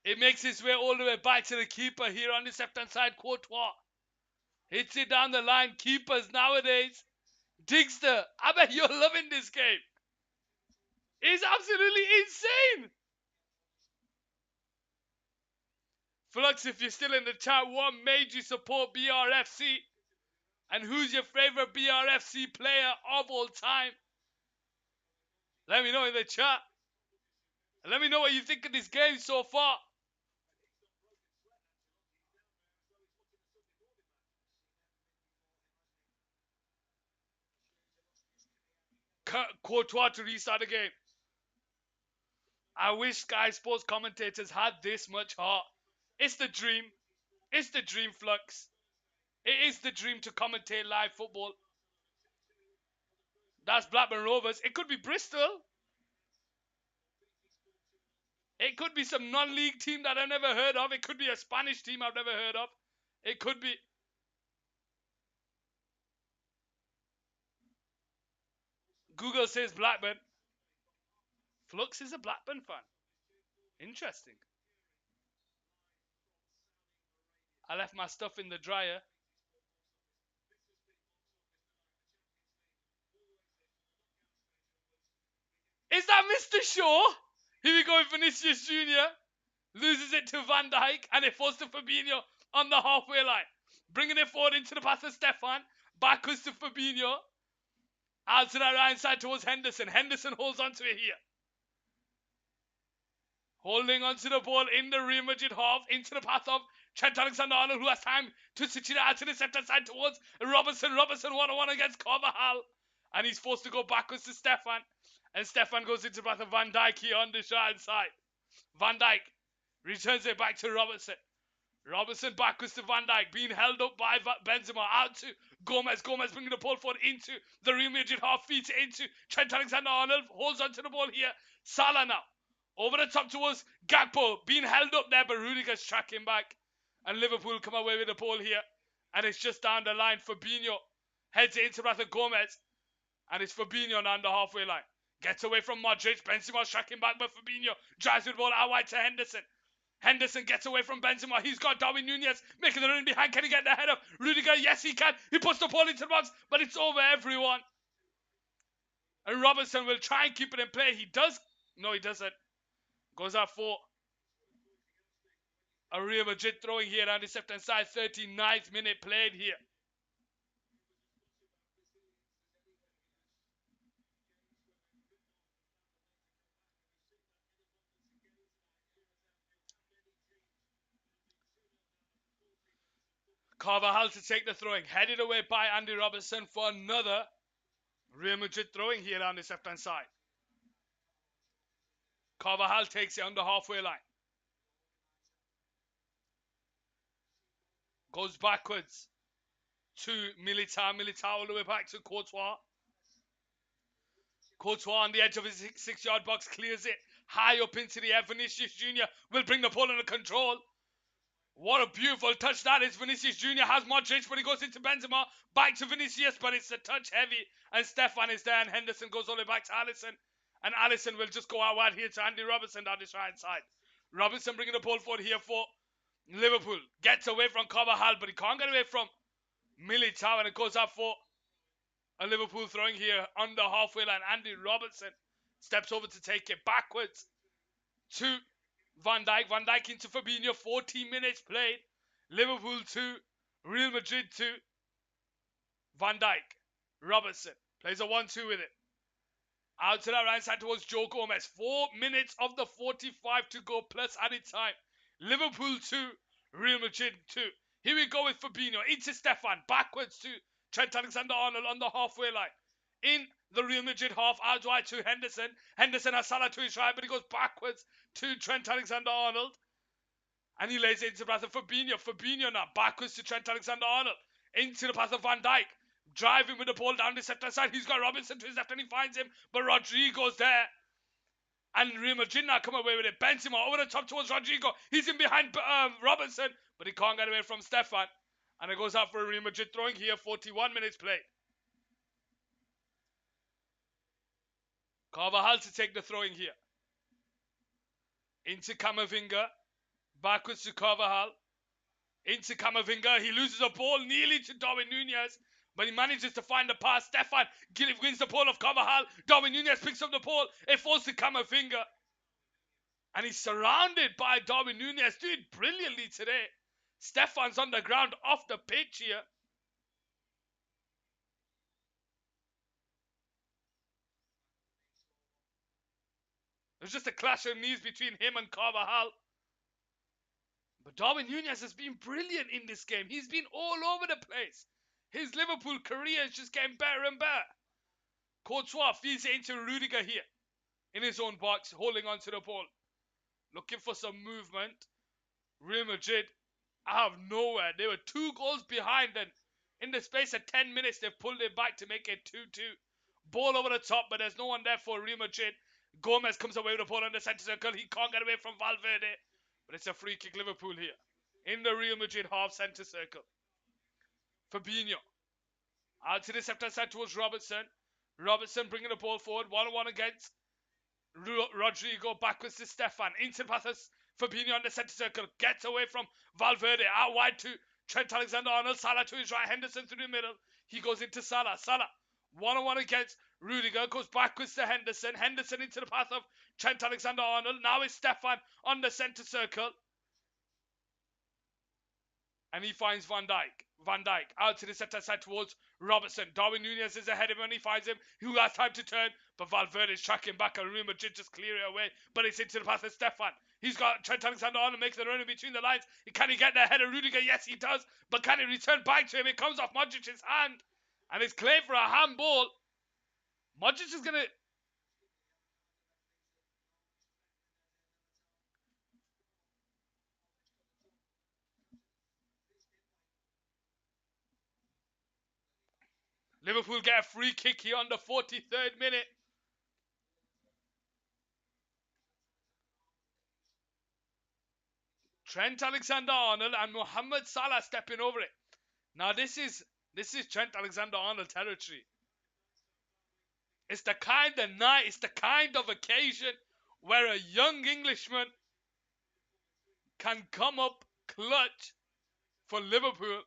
It makes its way all the way back to the keeper here on this left-hand side. Courtois hits it down the line. Keepers nowadays. Digster, I bet you're loving this game. It's absolutely insane. Flux, if you're still in the chat, what made you support BRFC? And who's your favorite BRFC player of all time? Let me know in the chat. And let me know what you think of this game so far. Courtois to restart the game. I wish Sky Sports commentators had this much heart. It's the dream. It's the dream, Flux. It is the dream to commentate live football. That's Blackburn Rovers. It could be Bristol. It could be some non-league team that I've never heard of. It could be a Spanish team I've never heard of. It could be. Google says Blackburn. Flux is a Blackburn fan. Interesting. I left my stuff in the dryer. Is that Mr. Shaw? Here we go with Vinicius Jr. Loses it to Van Dijk and it falls to Fabinho on the halfway line. Bringing it forward into the pass of Stefan. Backwards to Fabinho. Out to that right side towards Henderson. Henderson holds on to it here. Holding onto the ball in the Real Madrid half into the path of Trent Alexander-Arnold, who has time to switch it out to the center side towards Robertson. Robertson 1-on-1 against Carvajal. And he's forced to go backwards to Stefan. And Stefan goes into the path of Van Dijk here on the right side. Van Dijk returns it back to Robertson. Robertson backwards to Van Dijk, being held up by Benzema, out to Gomez. Gomez bringing the ball forward into the Real Madrid half, feeds it into Trent Alexander-Arnold, holds onto the ball here. Salah now, over the top towards Gakpo, being held up there, but Rudiger's tracking back. And Liverpool come away with the ball here. And it's just down the line. Fabinho heads it into Rafa Gomez. And it's Fabinho now on the halfway line. Gets away from Madrid. Benzema's tracking back, but Fabinho drives with the ball out wide to Henderson. Henderson gets away from Benzema. He's got Darwin Nunez making the run behind. Can he get the head of Rudiger? Yes, he can. He puts the ball into the box, but it's over everyone. And Robertson will try and keep it in play. He does. No, he doesn't. Goes out for a Real Madrid throwing here on the left-hand side. 39th minute played here. Carvajal to take the throwing. Headed away by Andy Robertson for another Real Madrid throwing here on the left-hand side. Carvajal takes it on the halfway line. Goes backwards to Militao. Militao all the way back to Courtois. Courtois on the edge of his 6-yard box clears it high up into the air. Vinicius Jr. will bring the ball under control. What a beautiful touch that is. Vinicius Jr. has Modric, but he goes into Benzema. Back to Vinicius, but it's a touch heavy. And Stefan is there, and Henderson goes all the way back to Alisson. And Alisson will just go out wide here to Andy Robertson down this right side. Robertson bringing the ball forward here for Liverpool. Gets away from Carvajal, but he can't get away from Militao, and it goes out for a Liverpool throwing here on the halfway line. Andy Robertson steps over to take it backwards to Van Dijk. Van Dijk into Fabinho. 14 minutes played. Liverpool 2, Real Madrid 2. Van Dijk. Robertson plays a 1-2 with it. Out to that right side towards Joe Gomez. 4 minutes of the 45 to go plus added time. Liverpool 2, Real Madrid 2. Here we go with Fabinho into Stefan. Backwards to Trent Alexander-Arnold on the halfway line. In the Real Madrid half, out wide to Henderson. Henderson has Salah to his right, but he goes backwards to Trent Alexander-Arnold. And he lays it into the path of Fabinho. Fabinho now backwards to Trent Alexander-Arnold. Into the path of Van Dijk. Driving with the ball down the left side. He's got Robinson to his left and he finds him. But Rodrigo's there. And Real Madrid now come away with it. Benzema over the top towards Rodrigo. He's in behind Robinson. But he can't get away from Stefan. And it goes out for a Real Madrid throwing here. 41 minutes played. Carvajal to take the throwing here. Into Camavinga. Backwards to Carvajal. Into Camavinga. He loses the ball nearly to Darwin Nunez. But he manages to find the pass. Stefan wins the ball of Carvajal. Darwin Nunez picks up the ball. It falls to Camavinga. And he's surrounded by Darwin Nunez. Doing brilliantly today. Stefan's on the ground off the pitch here. There's just a clash of knees between him and Carvajal. But Darwin Nunez has been brilliant in this game. He's been all over the place. His Liverpool career is just getting better and better. Courtois feeds it into Rudiger here. In his own box, holding onto the ball. Looking for some movement. Real Madrid, out of nowhere. They were 2 goals behind, and in the space of 10 minutes, they've pulled it back to make it 2-2. Ball over the top, but there's no one there for Real Madrid. Gomez comes away with the ball on the centre circle. He can't get away from Valverde. But it's a free kick Liverpool here. In the Real Madrid half centre circle. Fabinho. Out to the left-hand side towards Robertson. Robertson bringing the ball forward. 1-on-1 against Rodrigo backwards to Stefan. Into passes. Fabinho on the centre circle. Gets away from Valverde. Out wide to Trent Alexander-Arnold. Salah to his right. Henderson through the middle. He goes into Salah. Salah. One-on-one against Rudiger. Goes backwards to Henderson. Henderson into the path of Trent Alexander-Arnold. Now it's Stefan on the centre circle. And he finds Van Dijk. Van Dijk out to the centre side towards Robertson. Darwin Nunez is ahead of him and he finds him. Who has time to turn? But Valverde is tracking back and Real Madrid just clear it away. But it's into the path of Stefan. He's got Trent Alexander-Arnold making the run in between the lines. Can he get the head of Rudiger? Yes, he does. But can he return back to him? It comes off Modric's hand. And it's claimed for a handball. Modric is going to... Liverpool get a free kick here on the 43rd minute. Trent Alexander-Arnold and Mohamed Salah stepping over it. Now this is Trent Alexander-Arnold territory. It's the kind of night, it's the kind of occasion where a young Englishman can come up clutch for Liverpool.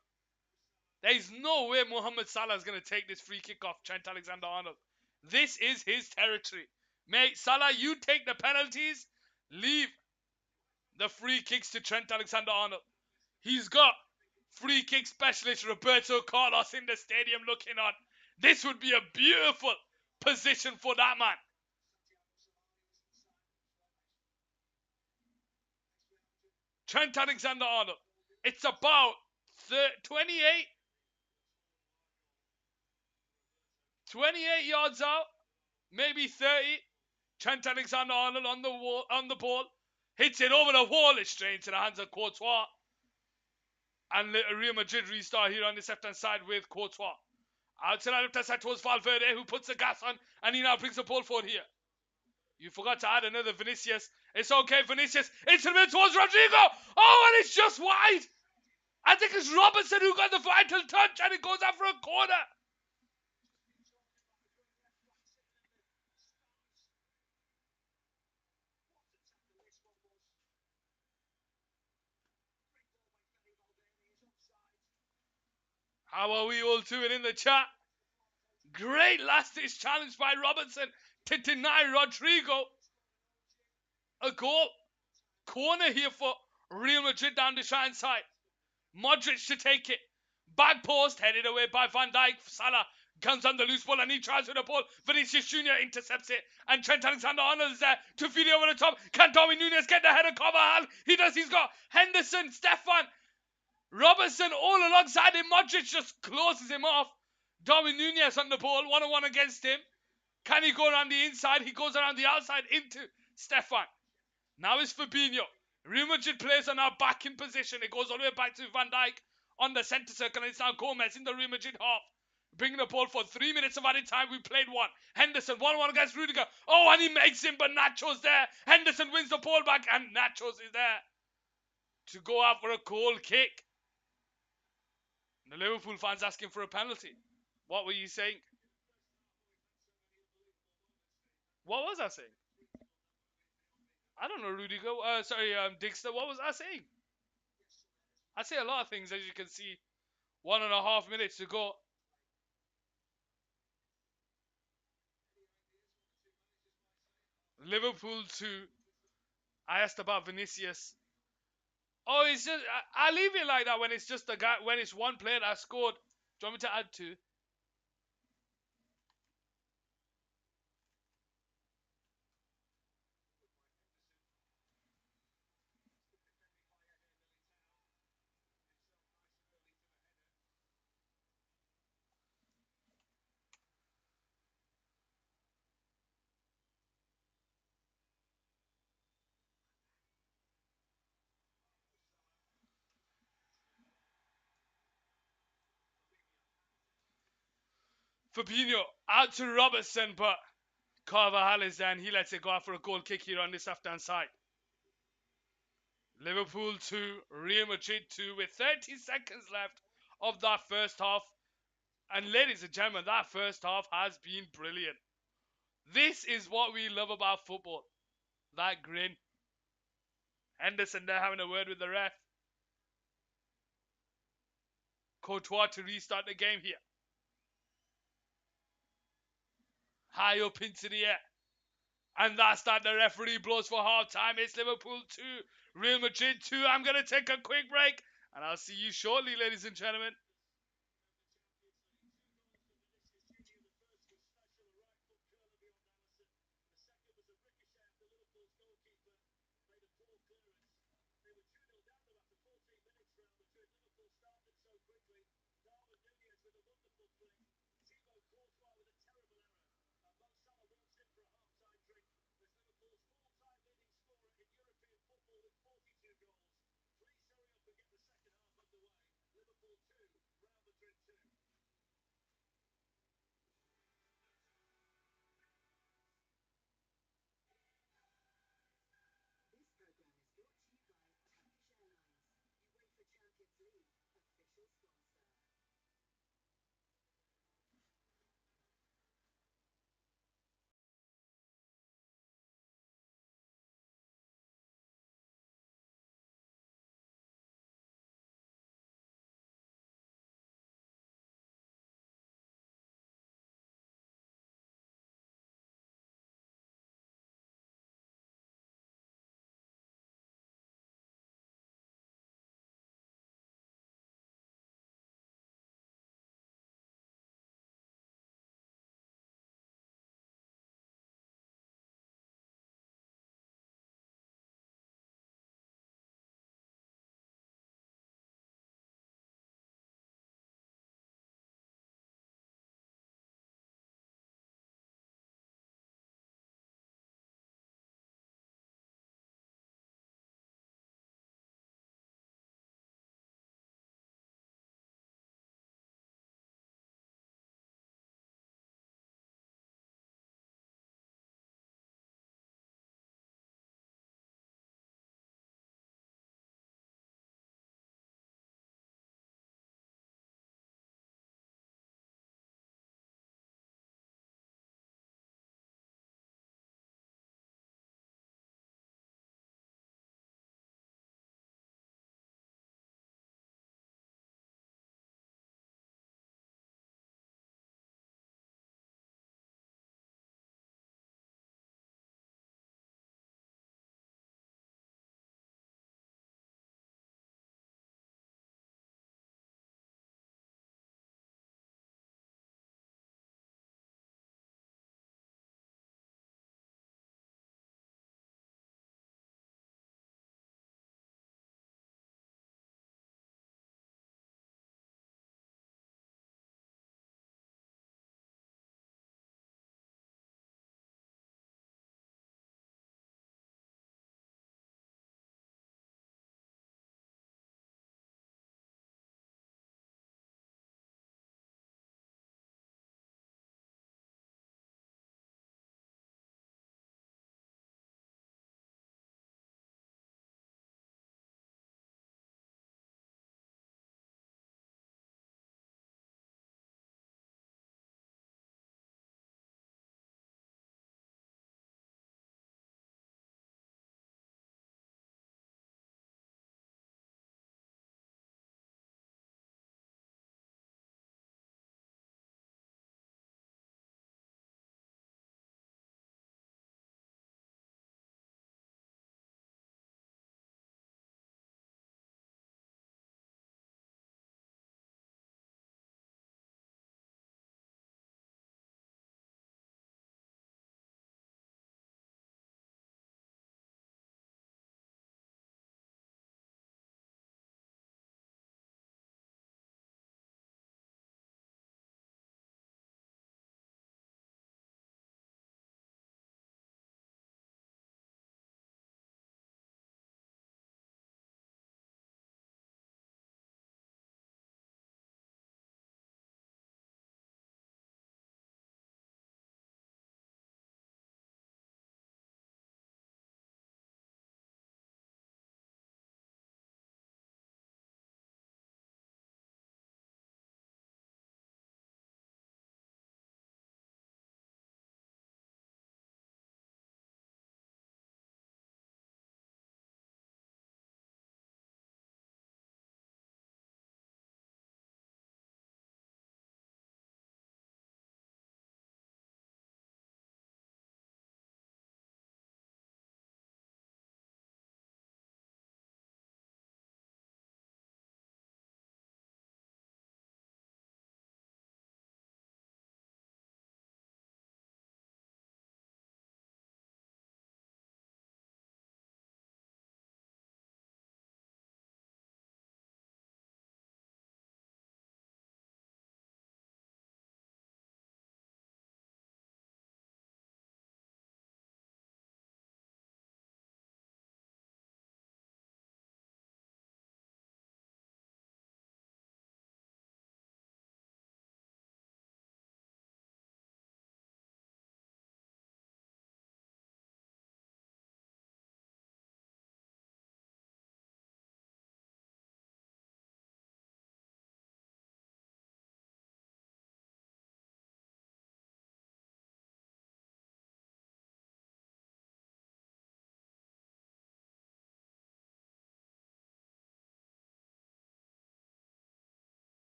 There's no way Mohamed Salah is going to take this free kick off Trent Alexander-Arnold. This is his territory. Mate, Salah, you take the penalties, leave the free kicks to Trent Alexander-Arnold. He's got free kick specialist Roberto Carlos in the stadium looking on. This would be a beautiful position for that man. Trent Alexander-Arnold. It's about 28 yards out, maybe 30. Trent Alexander-Arnold on the ball. Hits it over the wall. It's straight into the hands of Courtois. And Real Madrid restart here on this left-hand side with Courtois. Out to the left-hand side towards Valverde, who puts the gas on, and he now brings the ball forward here. You forgot to add another Vinicius. It's okay, Vinicius. Into the middle towards Rodrigo. Oh, and it's just wide. I think it's Robertson who got the vital touch, and it goes out for a corner. How are we all doing in the chat? Great last-ditch challenge by Robertson to deny Rodrigo a goal. Corner here for Real Madrid down the right side. Modric to take it. Back post, headed away by Van Dijk. Salah comes on the loose ball and he tries with the ball. Vinicius Jr. intercepts it. And Trent Alexander-Arnold is there to feed it over the top. Can Darwin Nunez get the header? Carvajal. He does. He's got Henderson, Stefan, Robertson all alongside him. Modric just closes him off. Darwin Nunez on the ball. One-on-one against him. Can he go around the inside? He goes around the outside into Stefan. Now it's Fabinho. Real Madrid players are now back in position. It goes all the way back to Van Dijk on the centre circle. And it's now Gomez in the Real Madrid half. Bringing the ball for 3 minutes of added time. We played one. Henderson, 1-1 against Rudiger. Oh, and he makes him, but Nacho's there. Henderson wins the ball back, and Nacho's is there to go out for a goal kick. The Liverpool fans asking for a penalty. What were you saying? What was I saying? I don't know, Rudiger. Dixter. What was I saying? I say a lot of things, as you can see. 1.5 minutes to go. Liverpool 2. I asked about Vinicius. Oh, it's just I leave it like that when it's just a guy, when it's one player that scored. Do you want me to add two? Fabinho out to Robertson, but Carvajal is there and he lets it go out for a goal kick here on this left-hand side. Liverpool 2, Real Madrid 2 with 30 seconds left of that first half. And ladies and gentlemen, that first half has been brilliant. This is what we love about football. That grin. Henderson there having a word with the ref. Courtois to restart the game here. High up into the air. And that's that. The referee blows for half time. It's Liverpool 2, Real Madrid 2. I'm going to take a quick break. And I'll see you shortly, ladies and gentlemen.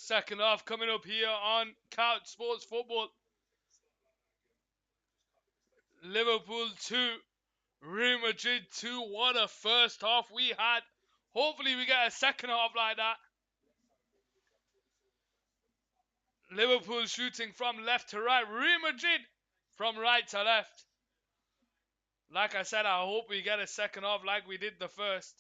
Second half coming up here on Couch Sports Football. Liverpool 2, Real Madrid 2. What a first half we had. Hopefully we get a second half like that. Liverpool shooting from left to right. Real Madrid from right to left. Like I said, I hope we get a second half like we did the first.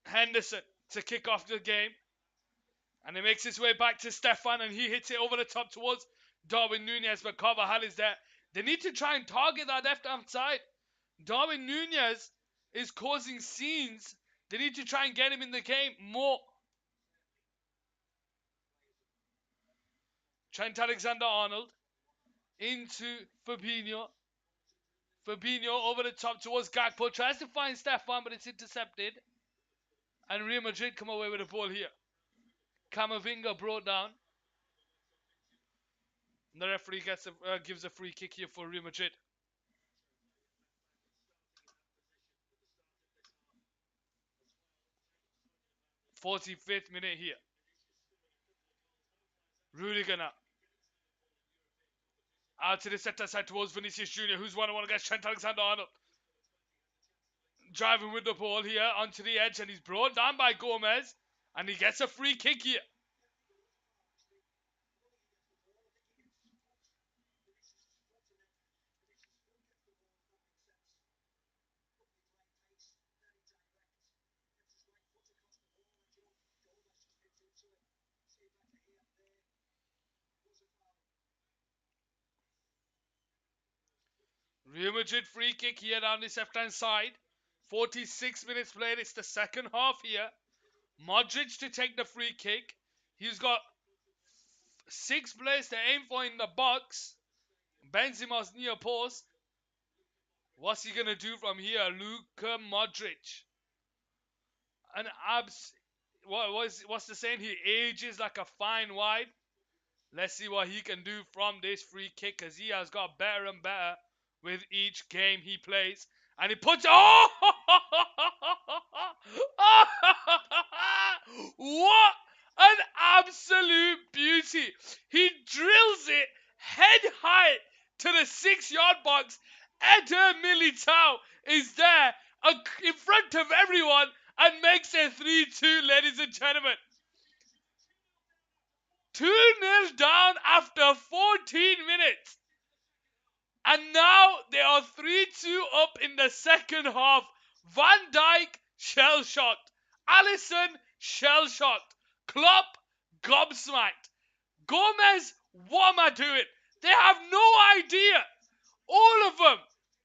Henderson to kick off the game. And he makes his way back to Stefan and he hits it over the top towards Darwin Nunez, but Carvajal is there. They need to try and target that left-hand side. Darwin Nunez is causing scenes. They need to try and get him in the game more. Trent Alexander-Arnold into Fabinho. Fabinho over the top towards Gakpo. Tries to find Stefan, but it's intercepted. And Real Madrid come away with the ball here. Camavinga brought down. And the referee gives a free kick here for Real Madrid. 45th minute here. Rudiger now. Out to the center side towards Vinicius Jr., who's 1-on-1 against Trent Alexander-Arnold. Driving with the ball here onto the edge, and he's brought down by Gomez, and he gets a free kick here. Real Madrid free kick here down this left-hand side. 46 minutes played. It's the second half here. Modric to take the free kick. He's got 6 players to aim for in the box. Benzema's near post. What's he going to do from here? Luka Modric. What's the saying? He ages like a fine wine. Let's see what he can do from this free kick, because he has got better and better with each game he plays. And he puts... Oh! What an absolute beauty. He drills it head high to the 6-yard box. Eder Militao is there in front of everyone and makes it 3-2, ladies and gentlemen. 2-0 down after 14 minutes. And now they are 3-2 up in the second half. Van Dijk, shell-shocked. Alisson, shell-shocked. Klopp, gobsmacked. Gomez, what am I doing? They have no idea. All of them.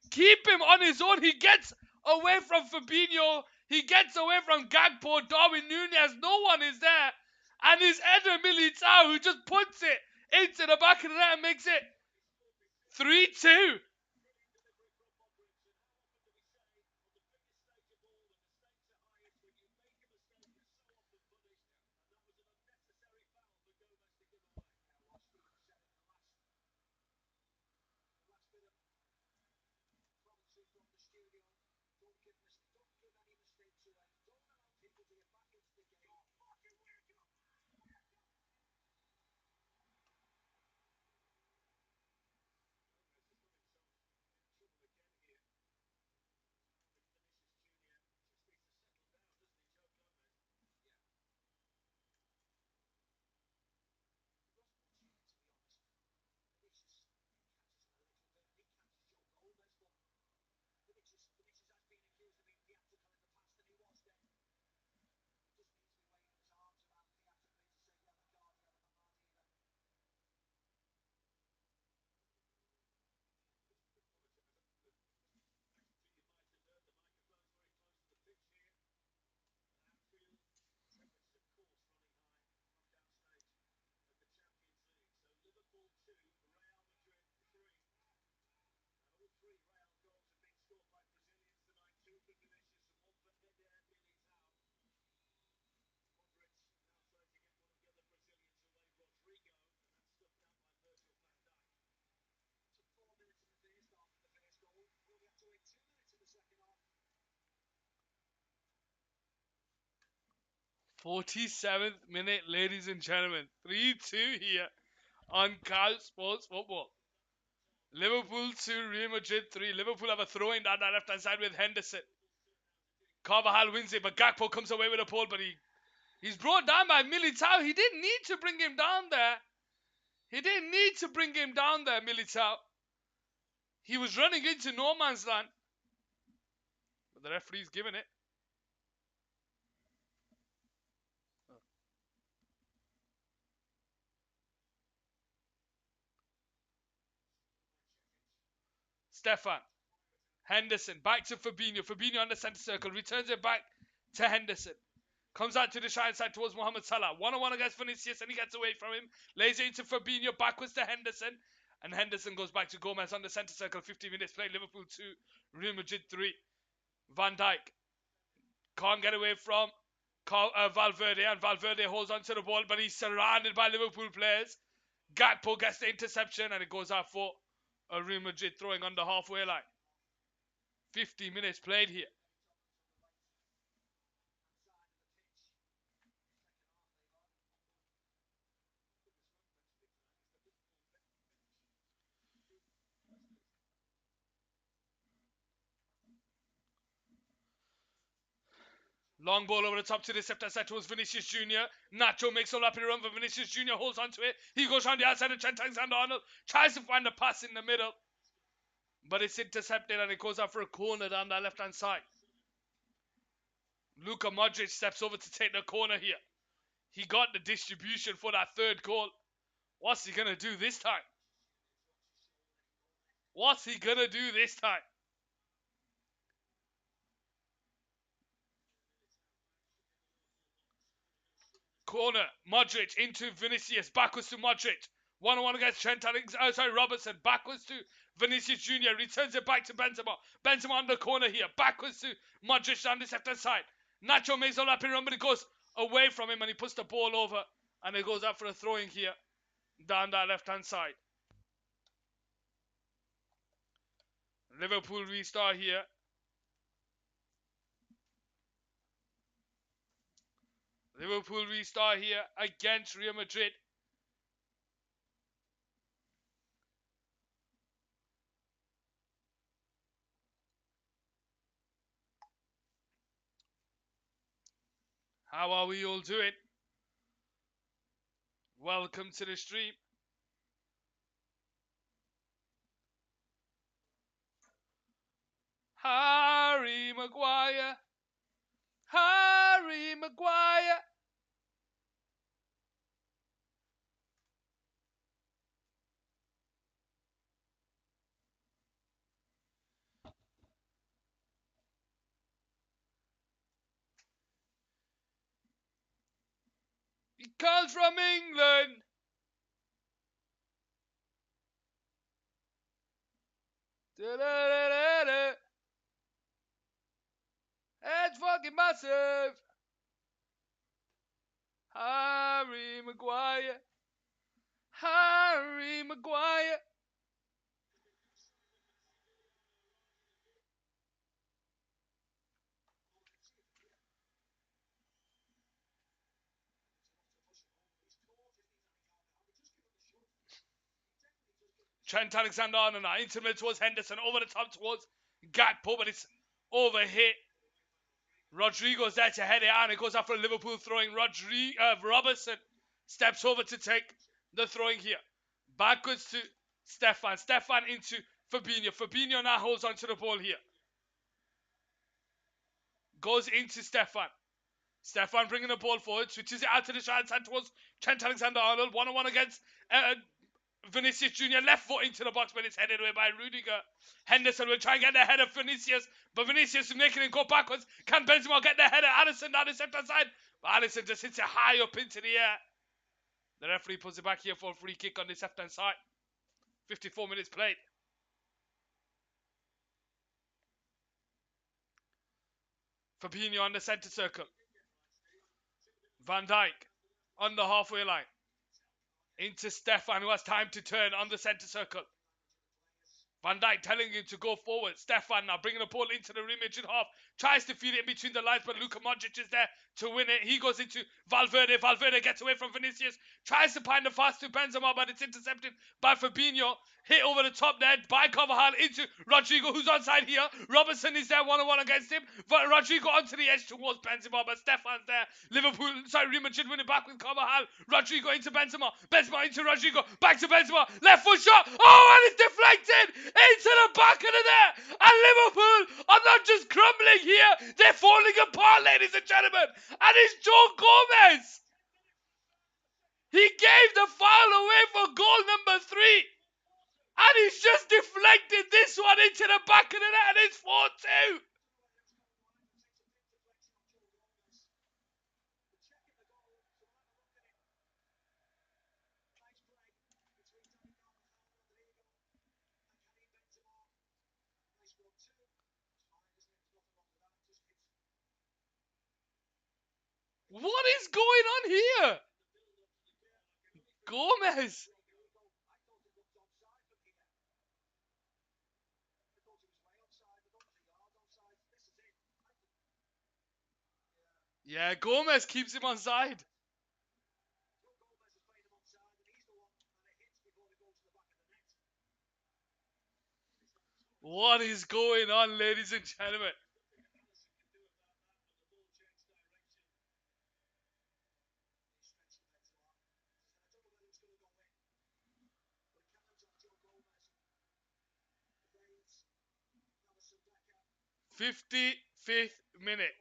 Keep him on his own. He gets away from Fabinho. He gets away from Gakpo, Darwin Nunez. No one is there. And it's Eder Militao who just puts it into the back of the net and makes it 3-2. 47th minute, ladies and gentlemen. 3-2 here on Cal Sports Football. Liverpool 2, Real Madrid 3. Liverpool have a throw-in down that left-hand side with Henderson. Carvajal wins it, but Gakpo comes away with a pole, but he's brought down by Militao. He didn't need to bring him down there. Militao. He was running into no man's land. But the referee's given it. Stefan. Henderson. Back to Fabinho. Fabinho on the centre circle. Returns it back to Henderson. Comes out to the side side towards Mohamed Salah. 1-on-1 against Vinicius and he gets away from him. Lays it into Fabinho. Backwards to Henderson. And Henderson goes back to Gomez on the centre circle. 50 minutes play. Liverpool 2. Real Madrid 3. Van Dijk. Can't get away from Valverde. And Valverde holds onto the ball. But he's surrounded by Liverpool players. Gakpo gets the interception. And it goes out for a Real Madrid throwing on the halfway line. 50 minutes played here. Long ball over the top to the left side towards Vinicius Jr. Nacho makes a rapid run, but Vinicius Jr. holds onto it. He goes on the outside and Trent Alexander-Arnold tries to find the pass in the middle. But it's intercepted and it goes out for a corner down that left-hand side. Luka Modric steps over to take the corner here. He got the distribution for that third goal. What's he going to do this time? Corner, Modric into Vinicius, backwards to Modric. 1-on-1 against Robertson, backwards to Vinicius Jr. Returns it back to Benzema. Benzema on the corner here, backwards to Modric down this left-hand side. Nacho makes a rapid run, but it goes away from him and he puts the ball over. And it goes out for a throwing here, down that left-hand side. Liverpool restart here. Liverpool restart here against Real Madrid. How are we all doing? Welcome to the stream. Harry Maguire. Harry Maguire. He comes from England. Da-da-da-da-da. It's fucking massive. Harry Maguire. Harry Maguire. Trent Alexander-Arnold now into mid towards Henderson, over the top towards Gakpo, but it's overhit. Rodrigo's there to head it out, and it goes out for a Liverpool throwing. Robertson steps over to take the throwing here. Backwards to Stefan. Stefan into Fabinho. Fabinho now holds onto the ball here. Goes into Stefan. Stefan bringing the ball forward, switches it out to the right side towards Trent Alexander-Arnold. 1-on-1 against Vinicius Jr. left foot into the box, but it's headed away by Rudiger. Henderson will try and get the header of Vinicius, but Vinicius is making him go backwards. Can Benzema get the header? Alisson down the left-hand side, but Alisson just hits it high up into the air. The referee puts it back here for a free kick on this left-hand side. 54 minutes played. Fabinho on the centre circle. Van Dijk on the halfway line. Into Stefan, who has time to turn on the centre circle. Van Dijk telling him to go forward. Stefan now bringing the ball into the Real Madrid half. Tries to feed it in between the lines, but Luka Modric is there to win it. He goes into Valverde. Valverde gets away from Vinicius. Tries to find the pass to Benzema, but it's intercepted by Fabinho. Hit over the top there by Carvajal into Rodrigo, who's onside here. Robertson is there one-on-one against him. But Rodrigo onto the edge towards Benzema, but Stefan's there. Real Madrid winning back with Carvajal. Rodrigo into Benzema. Benzema into Rodrigo. Back to Benzema. Left foot shot. Oh, and it's deflected into the back of the net. And Liverpool are not just crumbling here, they're falling apart, ladies and gentlemen. And it's Joe Gomez. He gave the foul away for goal number 3. And he's just deflected this one into the back of the net, and it's 4-2. What is going on here? Gomez. Yeah, Gomez keeps him on side. What is going on, ladies and gentlemen? '55th minute.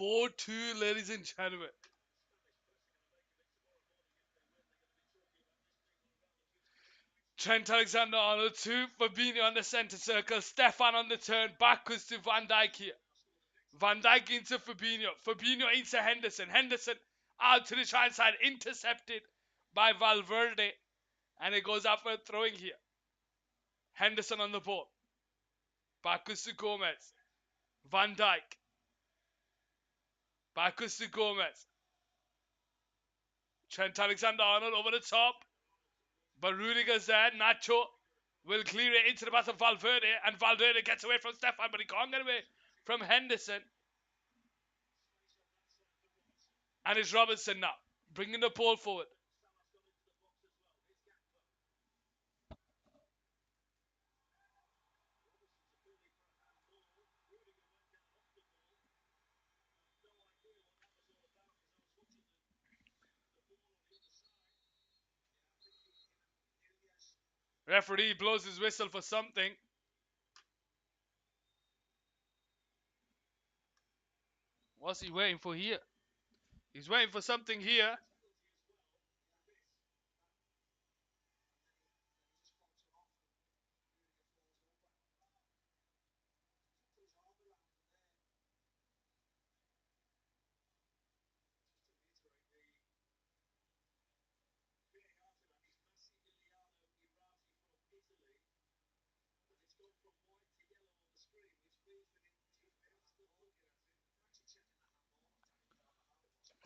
'4-2, ladies and gentlemen. Trent Alexander-Arnold to Fabinho on the centre circle. Stefan on the turn. Backwards to Van Dijk here. Van Dijk into Fabinho. Fabinho into Henderson. Henderson out to the right side. Intercepted by Valverde. And it goes out for a throwing here. Henderson on the ball. Backwards to Gomez. Van Dijk. Backwards to Gomez. Trent Alexander-Arnold over the top. But Rudiger's there. Nacho will clear it into the path of Valverde. And Valverde gets away from Stefan, but he can't get away from Henderson. And it's Robertson now, bringing the ball forward. Referee blows his whistle for something. What's he waiting for here? He's waiting for something here.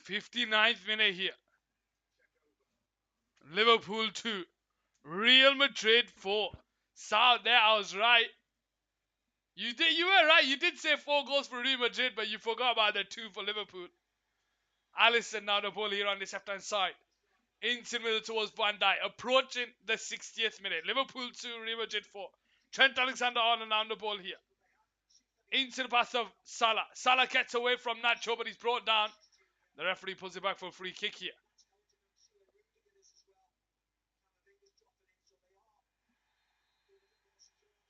'59th minute here. Liverpool 2. Real Madrid 4. South there, I was right. You were right. You did say 4 goals for Real Madrid, but you forgot about the 2 for Liverpool. Alisson now the ball here on this left hand side. Into the middle towards Van Dijk. Approaching the 60th minute. Liverpool 2, Real Madrid 4. Trent Alexander-Arnold on the ball here. Into the pass of Salah. Salah gets away from Nacho, but he's brought down. The referee pulls it back for a free kick here.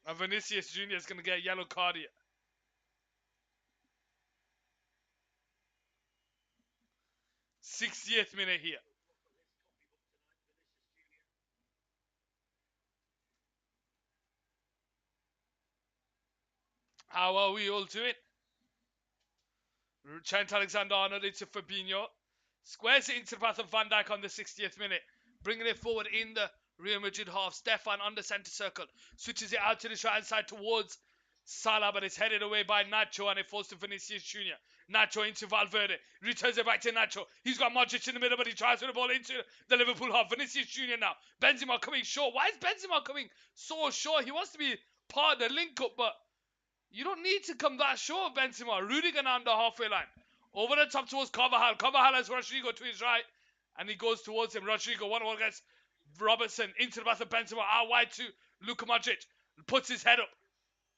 And Vinicius Jr. is going to get a yellow card here. 60th minute here. How are we all doing? Trent Alexander-Arnold into Fabinho. Squares it into the path of Van Dijk on the 60th minute. Bringing it forward in the Real Madrid half. Stefan on the centre circle. Switches it out to the right side towards Salah, but it's headed away by Nacho and it falls to Vinicius Jr. Nacho into Valverde. Returns it back to Nacho. He's got Modric in the middle, but he tries to the ball into the Liverpool half. Vinicius Jr. now. Benzema coming short. Why is Benzema coming so short? He wants to be part of the link-up, but you don't need to come that short, Benzema. Rudiger on the halfway line. Over the top towards Carvajal. Carvajal has Rodrigo to his right. And he goes towards him. Rodrigo, 1-1 against Robertson. Into the path of Benzema. Out wide to Luka Modric. Puts his head up.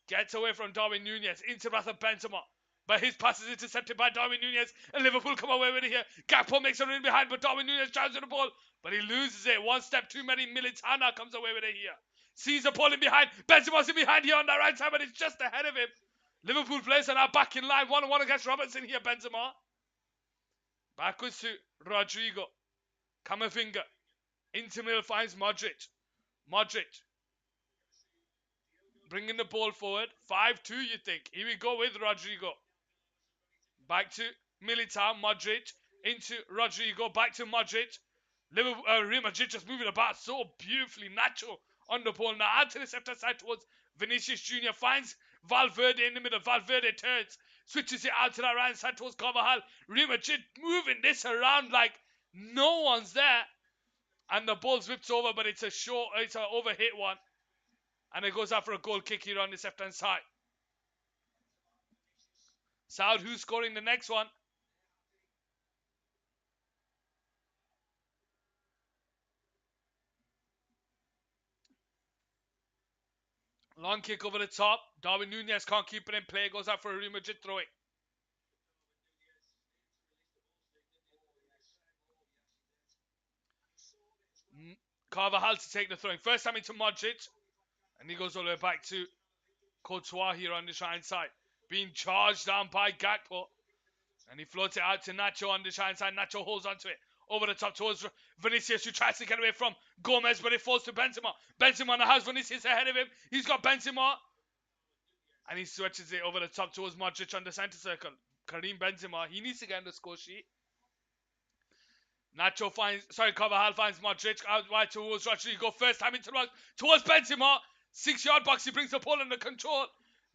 Gets away from Darwin Nunez. Into the path of Benzema. But his pass is intercepted by Darwin Nunez. And Liverpool come away with it here. Gakpo makes a run behind, but Darwin Nunez drives to the ball. But he loses it. One step too many. Militana comes away with it here. Sees the ball in behind. Benzema's in behind here on the right side, but it's just ahead of him. Liverpool players are now back in line. 1-1 against Robertson here, Benzema. Backwards to Rodrigo. Camavinga. Into middle finds Modric. Modric. Bringing the ball forward. 5-2, you think. Here we go with Rodrigo. Back to Militao. Modric. Into Rodrigo. Back to Modric. Real Madrid just moving about so beautifully. Nacho on the ball now. Out to the center side towards Vinicius Jr. Finds Valverde in the middle. Valverde turns. Switches it out to the right side towards Carvajal. Real Madrid moving this around like no one's there. And the ball's whipped over, but it's an overhit one. And it goes out for a goal kick here on this left-hand side. Saud, who's scoring the next one? Long kick over the top. Darwin Nunez can't keep it in play. Goes out for a Real Madrid throwing. Carvajal to take the throwing. First time into Modric. And he goes all the way back to Courtois here on the right side. Being charged down by Gakpo. And he floats it out to Nacho on the right side. Nacho holds onto it. Over the top towards Vinicius, who tries to get away from Gomez, but it falls to Benzema. Benzema now has Vinicius ahead of him. He's got Benzema. And he switches it over the top towards Modric on the centre circle. Karim Benzema, he needs to get on the score sheet. Carvajal finds Modric out wide towards Rodrigo. First time into the box towards Benzema. 6-yard box, he brings the ball under control.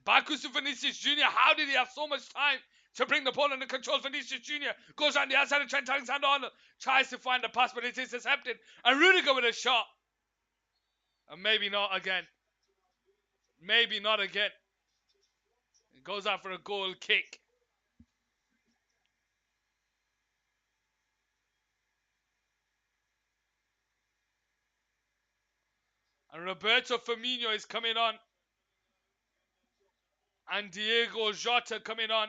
Backwards to Vinicius Jr. How did he have so much time to bring the ball under control? Vinicius Jr. goes on the outside of Trent Alexander-Arnold. Tries to find the pass, but it's intercepted. And Rudiger with a shot. And maybe not again. Maybe not again. It goes out for a goal kick. And Roberto Firmino is coming on. And Diego Jota coming on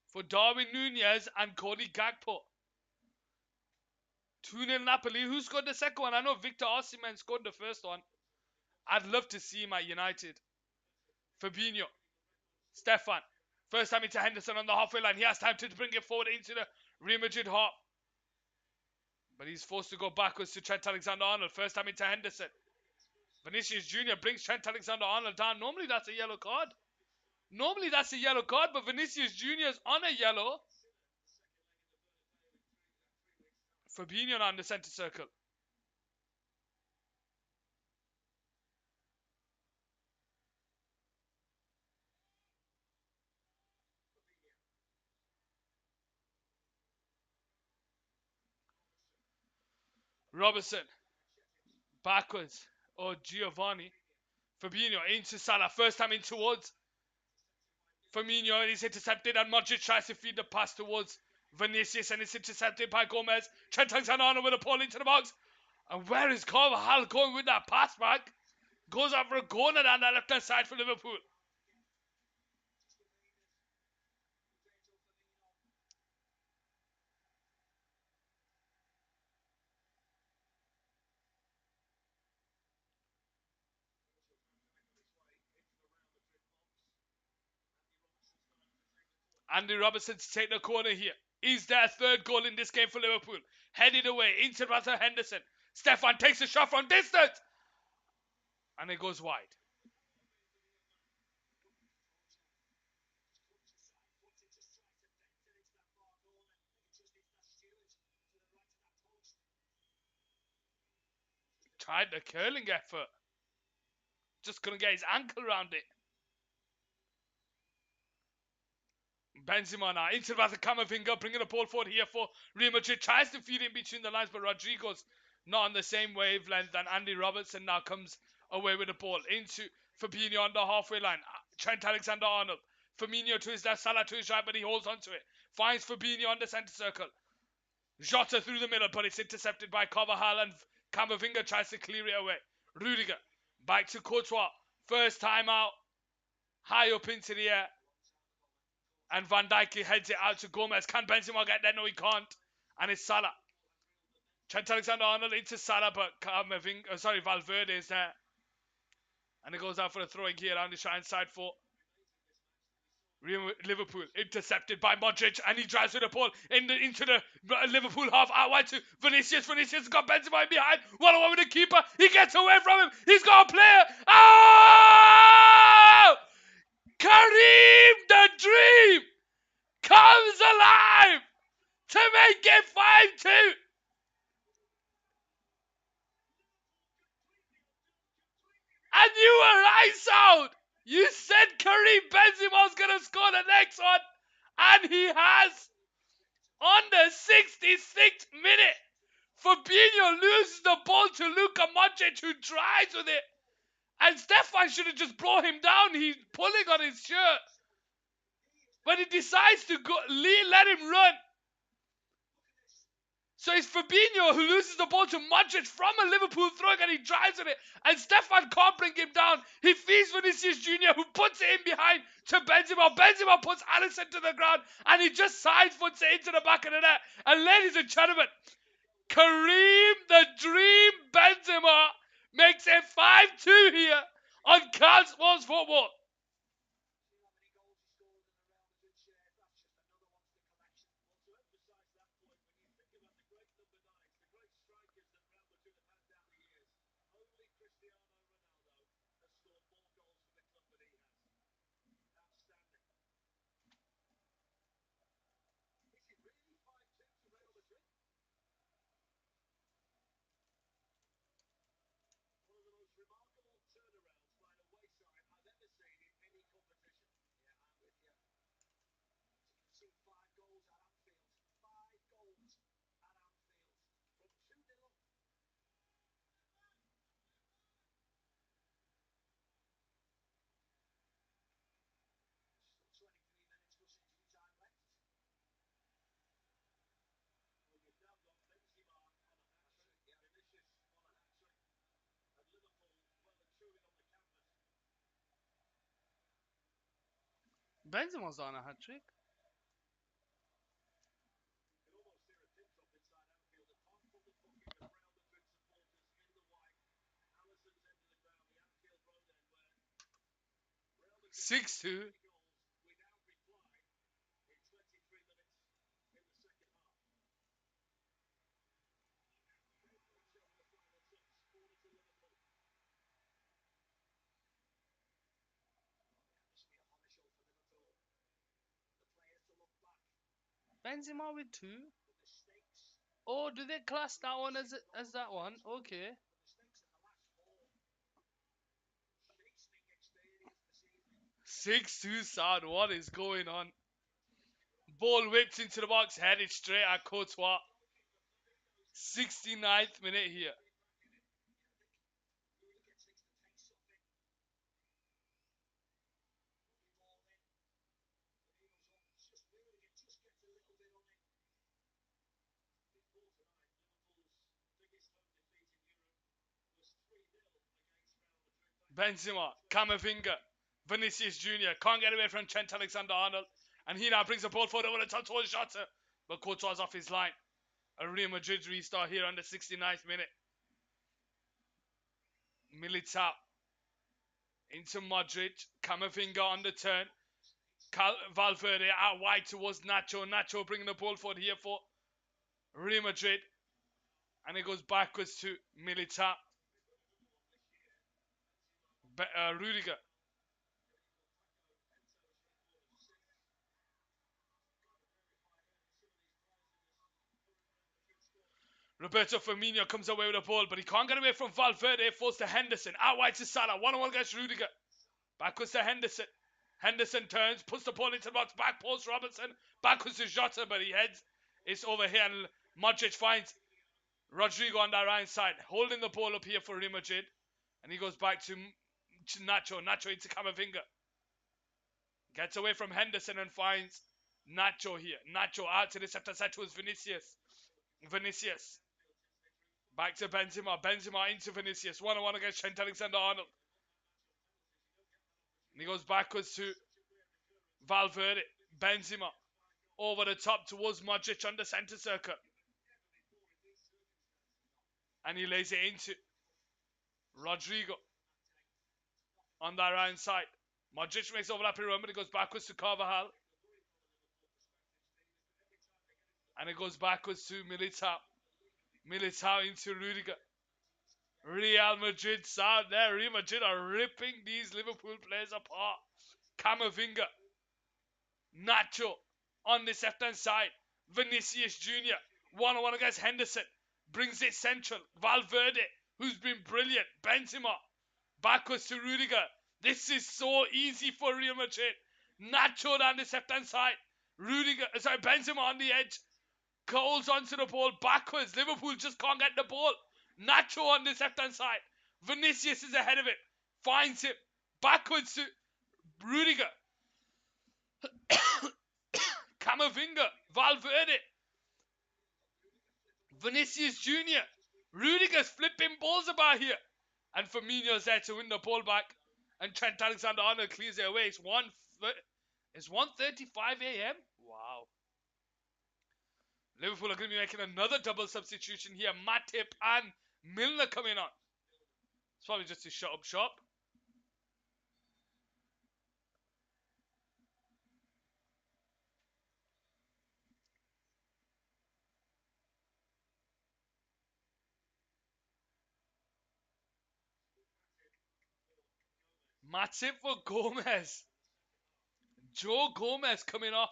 for Darwin Nunez and Cody Gakpo. 2-0 Napoli. Who scored the second one? I know Victor Osimhen scored the first one. I'd love to see him at United. Fabinho. Stefan. First time into Henderson on the halfway line. He has time to bring it forward into the Real Madrid half. But he's forced to go backwards to Trent Alexander-Arnold. First time into Henderson. Vinicius Jr. brings Trent Alexander-Arnold down. Normally that's a yellow card. But Vinicius Jr. is on a yellow. Fabinho on the centre circle. Robertson. Backwards. Giovanni. Fabinho into Salah. First time in towards Firmino. He's intercepted and Modric tries to feed the pass towards Vinicius, and it's intercepted by Gomez. Trent Alexander-Arnold with a ball into the box. And where is Carvajal going with that pass back? Goes out for a corner down that left-hand side for Liverpool. Andy Robertson to take the corner here. Is their third goal in this game for Liverpool. Headed away into Rather Henderson. Stefan takes a shot from distance. And it goes wide. Tried the curling effort. Just couldn't get his ankle around it. Benzema now into the Camavinga, bringing the ball forward here for Real Madrid. Tries to feed in between the lines, but Rodrigo's not on the same wavelength. And Andy Robertson now comes away with the ball into Fabinho on the halfway line. Trent Alexander-Arnold. Firmino to his left, Salah to his right, but he holds onto it. Finds Fabinho on the centre circle. Jota through the middle, but it's intercepted by Carvajal, and Camavinga tries to clear it away. Rudiger back to Courtois. First time out. High up into the air. And Van Dijk heads it out to Gomez. Can Benzema get there? No, he can't. And it's Salah. Trent Alexander-Arnold into Salah, but Valverde is there. And it goes out for a throwing here on the right side for Liverpool. Intercepted by Modric, and he drives with the ball into the Liverpool half out wide to Vinicius. Vinicius has got Benzema in behind. 1-on-1 with the keeper. He gets away from him. He's got a player. Oh! Kareem the Dream comes alive to make it 5-2. And you were lights out. You said Kareem Benzema's going to score the next one. And he has. On the 66th minute, Fabinho loses the ball to Luka Modric, who drives with it. And Stefan should have just brought him down. He's pulling on his shirt. But he decides to go, let him run. So it's Fabinho who loses the ball to Modric from a Liverpool throwing, and he drives with it. And Stefan can't bring him down. He feeds Vinicius Jr., who puts it in behind to Benzema. Benzema puts Alisson to the ground, and he just side foots it into the back of the net. And ladies and gentlemen, Kareem the Dream Benzema makes it 5-2 here on Cal Sports Football. Benzema's on a hat-trick. Six-two. Benzema with two. Oh, do they class that one as that one? Okay. 6-2 Sound. What is going on? Ball whips into the box, headed straight at Courtois. 69th minute here. Benzema, Camavinga, Vinicius Jr. can't get away from Trent Alexander-Arnold, and he now brings the ball forward over the top towards Jota, but Courtois off his line. A Real Madrid restart here on the 69th minute. Militao into Madrid, Camavinga on the turn, Valverde out wide towards Nacho. Nacho bringing the ball forward here for Real Madrid, and it goes backwards to Militao. Rudiger. Roberto Firmino comes away with the ball, but he can't get away from Valverde. Falls to Henderson. Out wide to Salah. 1-on-1 against Rudiger. Backwards to Henderson. Henderson turns, puts the ball into the box. Back post Robertson. Backwards to Jota, but he heads. It's over here, and Modric finds Rodrigo on that right side, holding the ball up here for Real Madrid. And he goes back to Nacho. Nacho into Camavinga. Gets away from Henderson and finds Nacho here. Nacho out to the center side towards Vinicius. Vinicius. Back to Benzema. Benzema into Vinicius. 1-on-1 against Trent Alexander-Arnold. And he goes backwards to Valverde. Benzema. Over the top towards Modric on the center circle. And he lays it into Rodrigo on that right side. Modric makes overlapping run, but it goes backwards to Carvajal. And it goes backwards to Militao. Militao into Rudiger. Real Madrid out there. Real Madrid are ripping these Liverpool players apart. Camavinga. Nacho on this left-hand side. Vinicius Jr. 1-on-1 against Henderson. Brings it central. Valverde, who's been brilliant. Benzema. Backwards to Rudiger. This is so easy for Real Madrid. Nacho down this left-hand side. Benzema on the edge. Holds onto the ball backwards. Liverpool just can't get the ball. Nacho on this left-hand side. Vinicius is ahead of it. Finds him. Backwards to Rudiger. Camavinga. Valverde. Vinicius Jr. Rudiger's flipping balls about here. And Firmino's there to win the ball back. And Trent Alexander-Arnold clears it away. It's 1:35 a.m. Wow. Liverpool are going to be making another double substitution here. Matip and Milner coming on. It's probably just to shut up shop. Matip for Gomez. Joe Gomez coming off.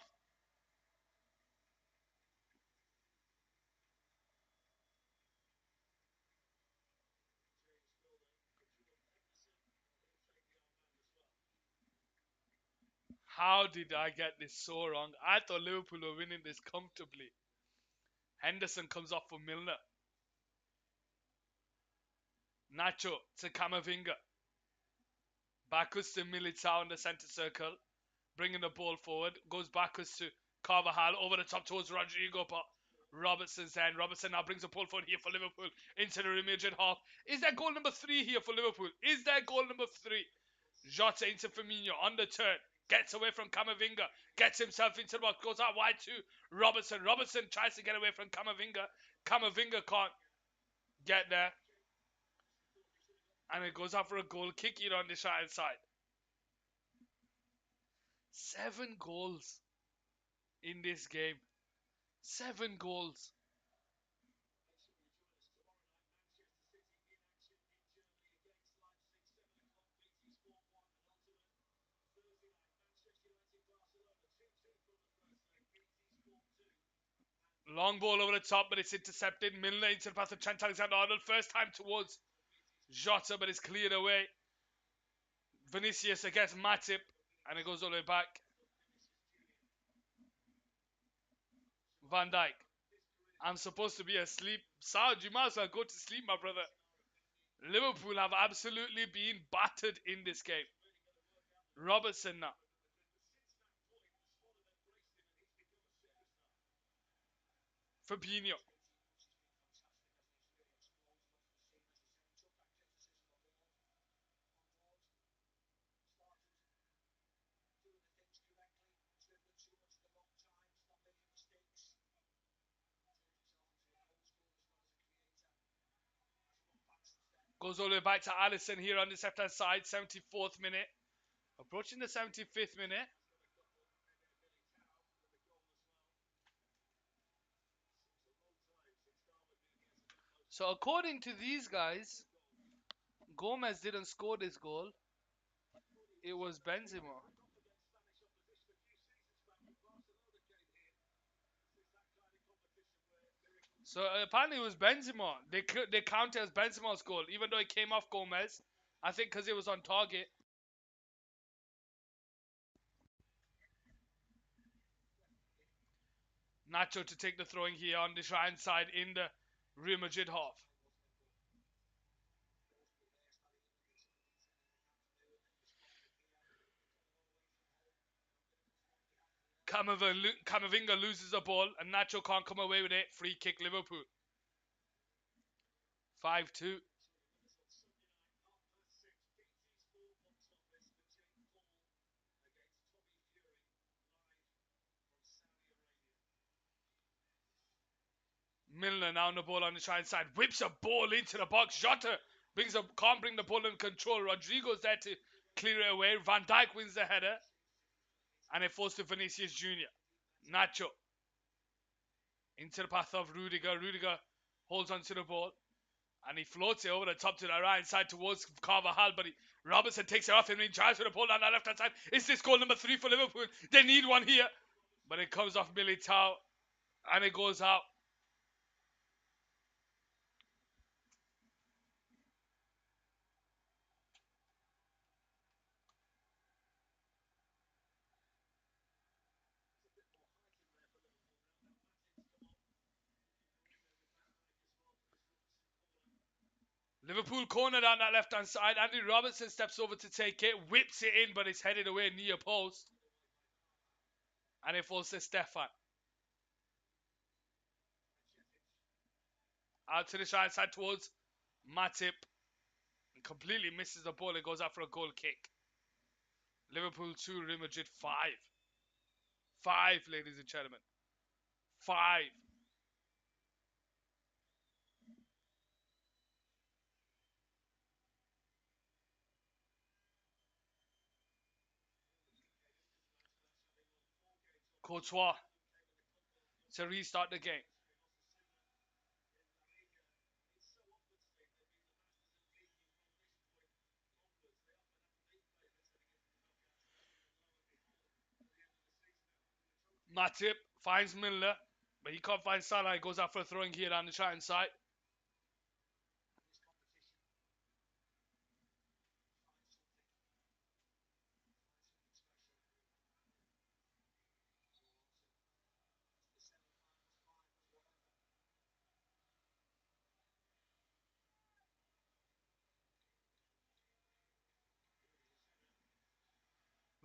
How did I get this so wrong? I thought Liverpool were winning this comfortably. Henderson comes off for Milner. Nacho to Camavinga. Backwards to Militao in the centre circle. Bringing the ball forward. Goes backwards to Carvajal. Over the top towards Rodrigo. But Robertson's there. Robertson now brings the ball forward here for Liverpool. Into the Real Madrid half. Is that goal number 3 here for Liverpool? Is that goal number 3? Jota into Firmino on the turn. Gets away from Camavinga. Gets himself into the box. Goes out wide to Robertson. Robertson tries to get away from Camavinga. Camavinga can't get there. And it goes out for a goal kick here on the right side. 7 goals in this game. 7 goals. Long ball over the top, but it's intercepted. Milner into the path of Trent Alexander-Arnold. First time towards Jota, but it's cleared away. Vinicius against Matip, and it goes all the way back. Van Dijk. I'm supposed to be asleep. Saud, you might as well go to sleep, my brother. Liverpool have absolutely been battered in this game. Robertson now. Fabinho. Goes all the way back to Alisson here on the left-hand side, 74th minute. Approaching the 75th minute. So according to these guys, Gomez didn't score this goal. It was Benzema. So apparently it was Benzema. They counted as Benzema's goal, even though it came off Gomez. I think because it was on target. Nacho to take the throwing here on the right side in the Real Madrid half. Camavinga loses the ball and Nacho can't come away with it. Free kick Liverpool. 5-2. Milner now on the ball on the right side. Whips a ball into the box. Jota can't bring the ball in control. Rodrigo's there to clear it away. Van Dijk wins the header. And it falls to Vinicius Jr. Nacho into the path of Rudiger. Rudiger holds onto the ball. And he floats it over the top to the right side towards Carvajal. But Robertson takes it off him and he drives with the ball down the left hand side. Is this goal number 3 for Liverpool? They need one here. But it comes off Militao. And it goes out. Liverpool corner down that left hand side. Andy Robertson steps over to take it. Whips it in, but it's headed away near post. And it falls to Stefan. Out to the right side towards Matip. And completely misses the ball. It goes out for a goal kick. Liverpool 2, Real Madrid 5. 5, ladies and gentlemen. 5. Courtois to restart the game. Matip finds Milner, but he can't find Salah. He goes out for a throwing here down the right hand side.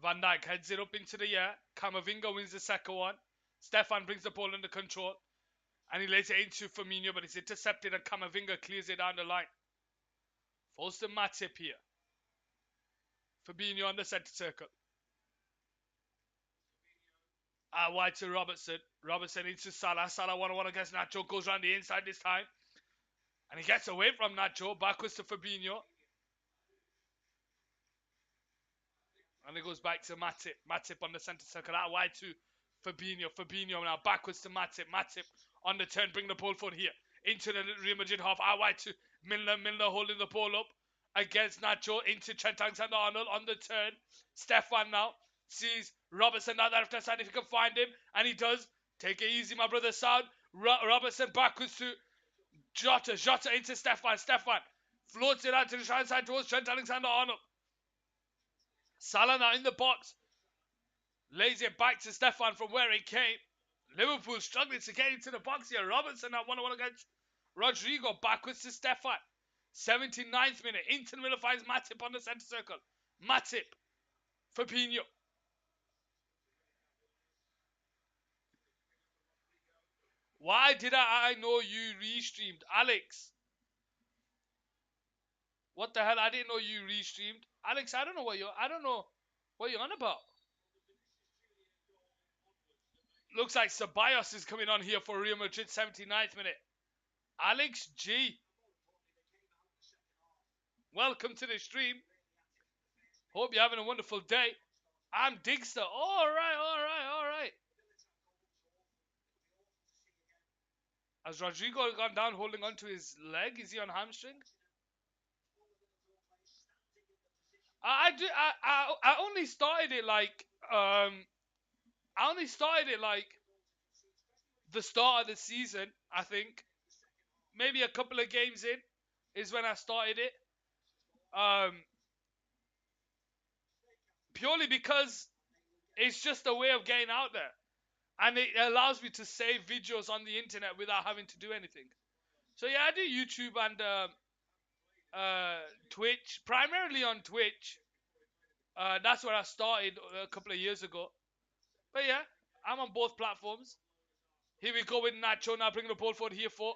Van Dijk heads it up into the air. Camavinga wins the second one. Stefan brings the ball under control. And he lays it into Firmino, but it's intercepted and Camavinga clears it down the line. Falls to Matip here. Fabinho on the centre circle. Wide to Robertson. Robertson into Salah. Salah 1-on-1 against Nacho. Goes around the inside this time. And he gets away from Nacho. Backwards to Fabinho. And it goes back to Matip. Matip on the centre circle. Out wide to Fabinho. Fabinho now backwards to Matip. Matip on the turn. Bring the ball forward here. Into the Real Madrid half. Out wide to Milner. Milner holding the ball up against Nacho. Into Trent Alexander-Arnold on the turn. Stefan now sees Robertson down the left side if he can find him. And he does. Take it easy, my brother Sound. Robertson backwards to Jota. Jota into Stefan. Stefan floats it out to the right side towards Trent Alexander-Arnold. Salah now in the box. Lays it back to Stefan from where it came. Liverpool struggling to get into the box here. Robertson at 1-on-1 against Rodrigo. Backwards to Stefan. 79th minute. Into the middle finds Matip on the centre circle. Matip. Fabinho. Why did I know you restreamed? Alex. What the hell? I didn't know you restreamed. Alex, I don't know what you're on about. Looks like Ceballos is coming on here for Real Madrid, 79th minute. Alex G. Welcome to the stream. Hope you're having a wonderful day. I'm Digster. All right, all right, all right. Has Rodrigo gone down holding onto his leg? Is he on hamstring? I do. I only started it like I only started it like the start of the season. I think maybe a couple of games in is when I started it. Um, Purely because it's just a way of getting out there, and it allows me to save videos on the internet without having to do anything. So yeah, I do YouTube and Twitch, primarily on Twitch. That's where I started a couple of years ago. But yeah, I'm on both platforms. Here we go with Nacho now bringing the ball forward here for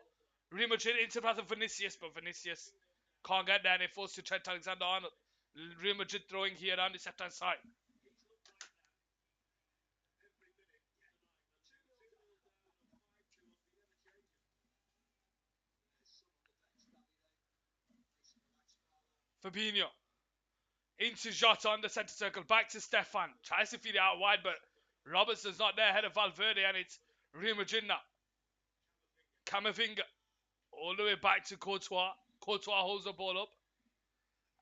Real Madrid into the path of Vinicius, but Vinicius can't get there and it falls to Trent Alexander-Arnold. Real Madrid throwing here on the left-hand side. Fabinho into Jota on the centre circle, back to Stefan. Tries to feed it out wide, but Robertson's not there ahead of Valverde, and it's Real Madrid now. Camavinga all the way back to Courtois. Courtois holds the ball up,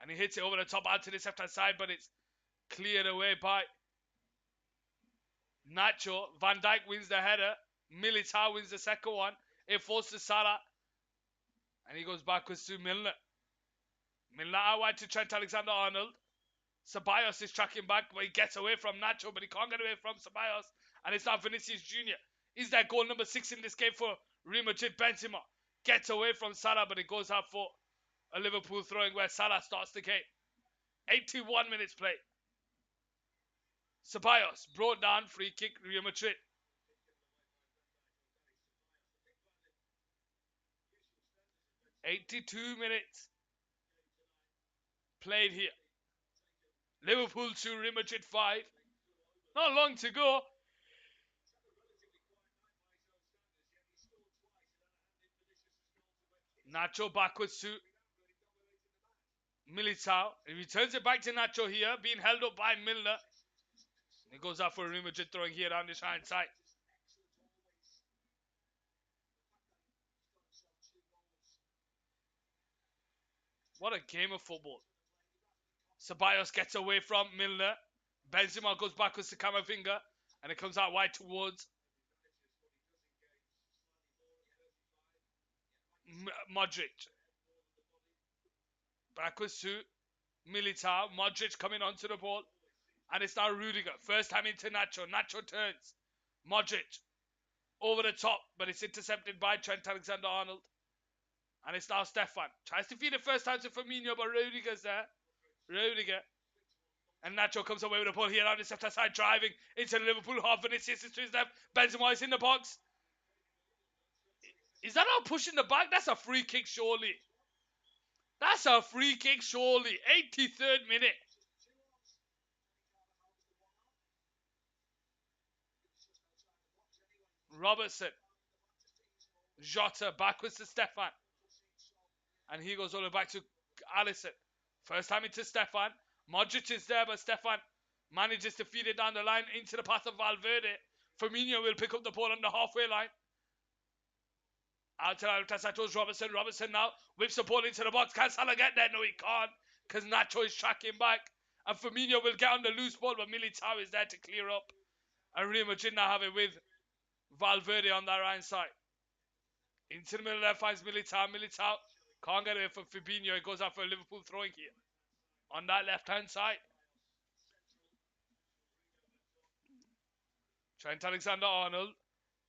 and he hits it over the top out to the left-hand side, but it's cleared away by Nacho. Van Dijk wins the header. Militao wins the second one. It falls to Salah, and he goes backwards to Milner. Milner out wide to Trent Alexander-Arnold. Ceballos is tracking back, but he gets away from Nacho, but he can't get away from Ceballos. And it's now Vinicius Jr. Is that goal number 6 in this game for Real Madrid? Benzema gets away from Salah, but it goes out for a Liverpool throwing where Salah starts the game. 81 minutes played. Ceballos brought down, free kick, Real Madrid. "82 minutes played here. Liverpool 2, Real Madrid 5. Not long to go. Nacho backwards to Militao. He returns it back to Nacho here, being held up by Milner. It goes out for Real Madrid throwing here on this hand side. What a game of football. Ceballos gets away from Milner. Benzema goes backwards to Camavinga, and it comes out wide towards Modric. Backwards to Militao. Modric coming onto the ball, and it's now Rudiger. First time into Nacho. Nacho turns. Modric over the top, but it's intercepted by Trent Alexander-Arnold. And it's now Stefan. Tries to feed it first time to Firmino, but Rudiger's there. Rudiger. And Nacho comes away with the ball here on the left side, driving into the Liverpool half. Vinicius is to his left. Benzema is in the box. Is that not pushing the back? That's a free kick, surely. That's a free kick, surely. 83rd minute. Robertson. Jota backwards to Stefan. And he goes all the way back to Alisson. First time into Stefan. Modric is there, but Stefan manages to feed it down the line into the path of Valverde. Firmino will pick up the ball on the halfway line. Out to Santos Robertson. Robertson now whips the ball into the box. Can Salah get there? No, he can't, because Nacho is tracking back. And Firmino will get on the loose ball, but Militao is there to clear up. And Real Madrid now have it with Valverde on that right side. Into the middle there finds Militao. Militao can't get away from Fabinho. It goes out for a Liverpool throwing here. On that left-hand side. Trent Alexander-Arnold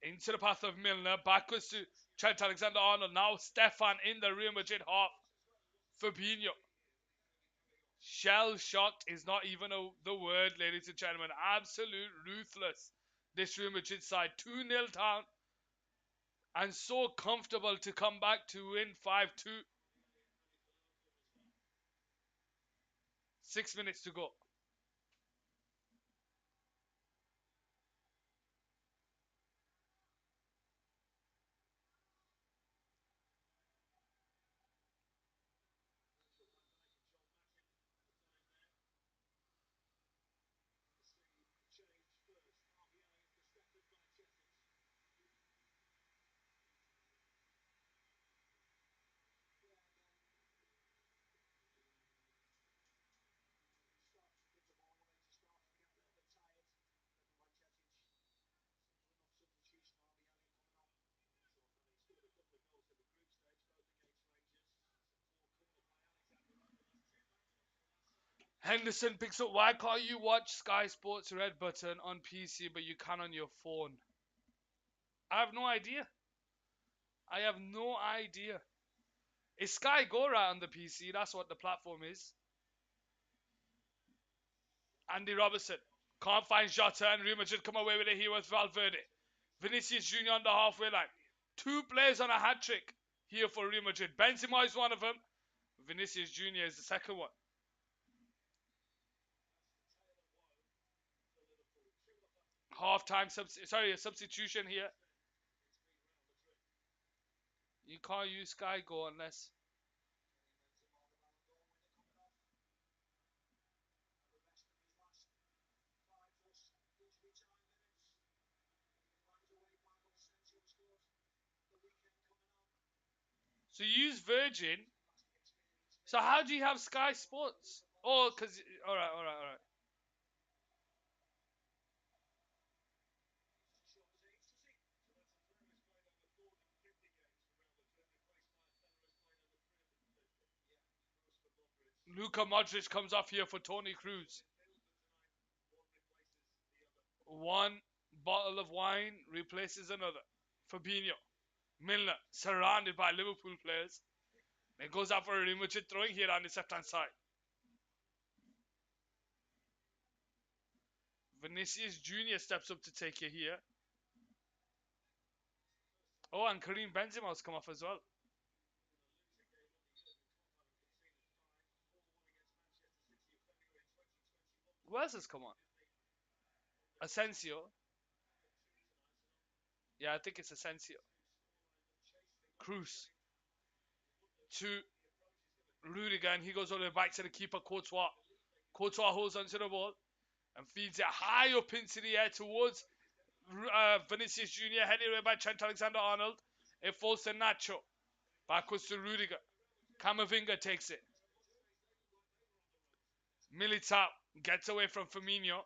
into the path of Milner. Backwards to Trent Alexander-Arnold. Now Stefan in the Real Madrid half. Fabinho. Shell-shocked is not even the word, ladies and gentlemen. Absolute ruthless. This Real Madrid side. 2-0 down. And so comfortable to come back to win 5-2. 6 minutes to go. Henderson picks up. Why can't you watch Sky Sports Red Button on PC, but you can on your phone? I have no idea. I have no idea. It's Sky Go right on the PC. That's what the platform is. Andy Robertson can't find Jota, and Real Madrid come away with it here with Valverde. Vinicius Jr. on the halfway line. Two players on a hat trick here for Real Madrid. Benzema is one of them. Vinicius Jr. is the second one. Half-time a substitution here. You can't use Sky Go unless. So you use Virgin. So how do you have Sky Sports? Oh, because all right. Luka Modric comes off here for Tony Cruz. One bottle of wine replaces another. Fabinho, Milner, surrounded by Liverpool players. It goes out for a Real Madrid throwing here on the left-hand side. Vinicius Jr. steps up to take it here. Oh, and Karim Benzema's come off as well. Who else has come on? Asensio. Yeah, I think it's Asensio. Cruz to Rudiger, and he goes all the way back to the keeper, Courtois. Courtois holds onto the ball and feeds it high up into the air towards Vinicius Jr., headed away by Trent Alexander-Arnold. It falls to Nacho. Backwards to Rudiger. Camavinga takes it. Militao gets away from Firmino,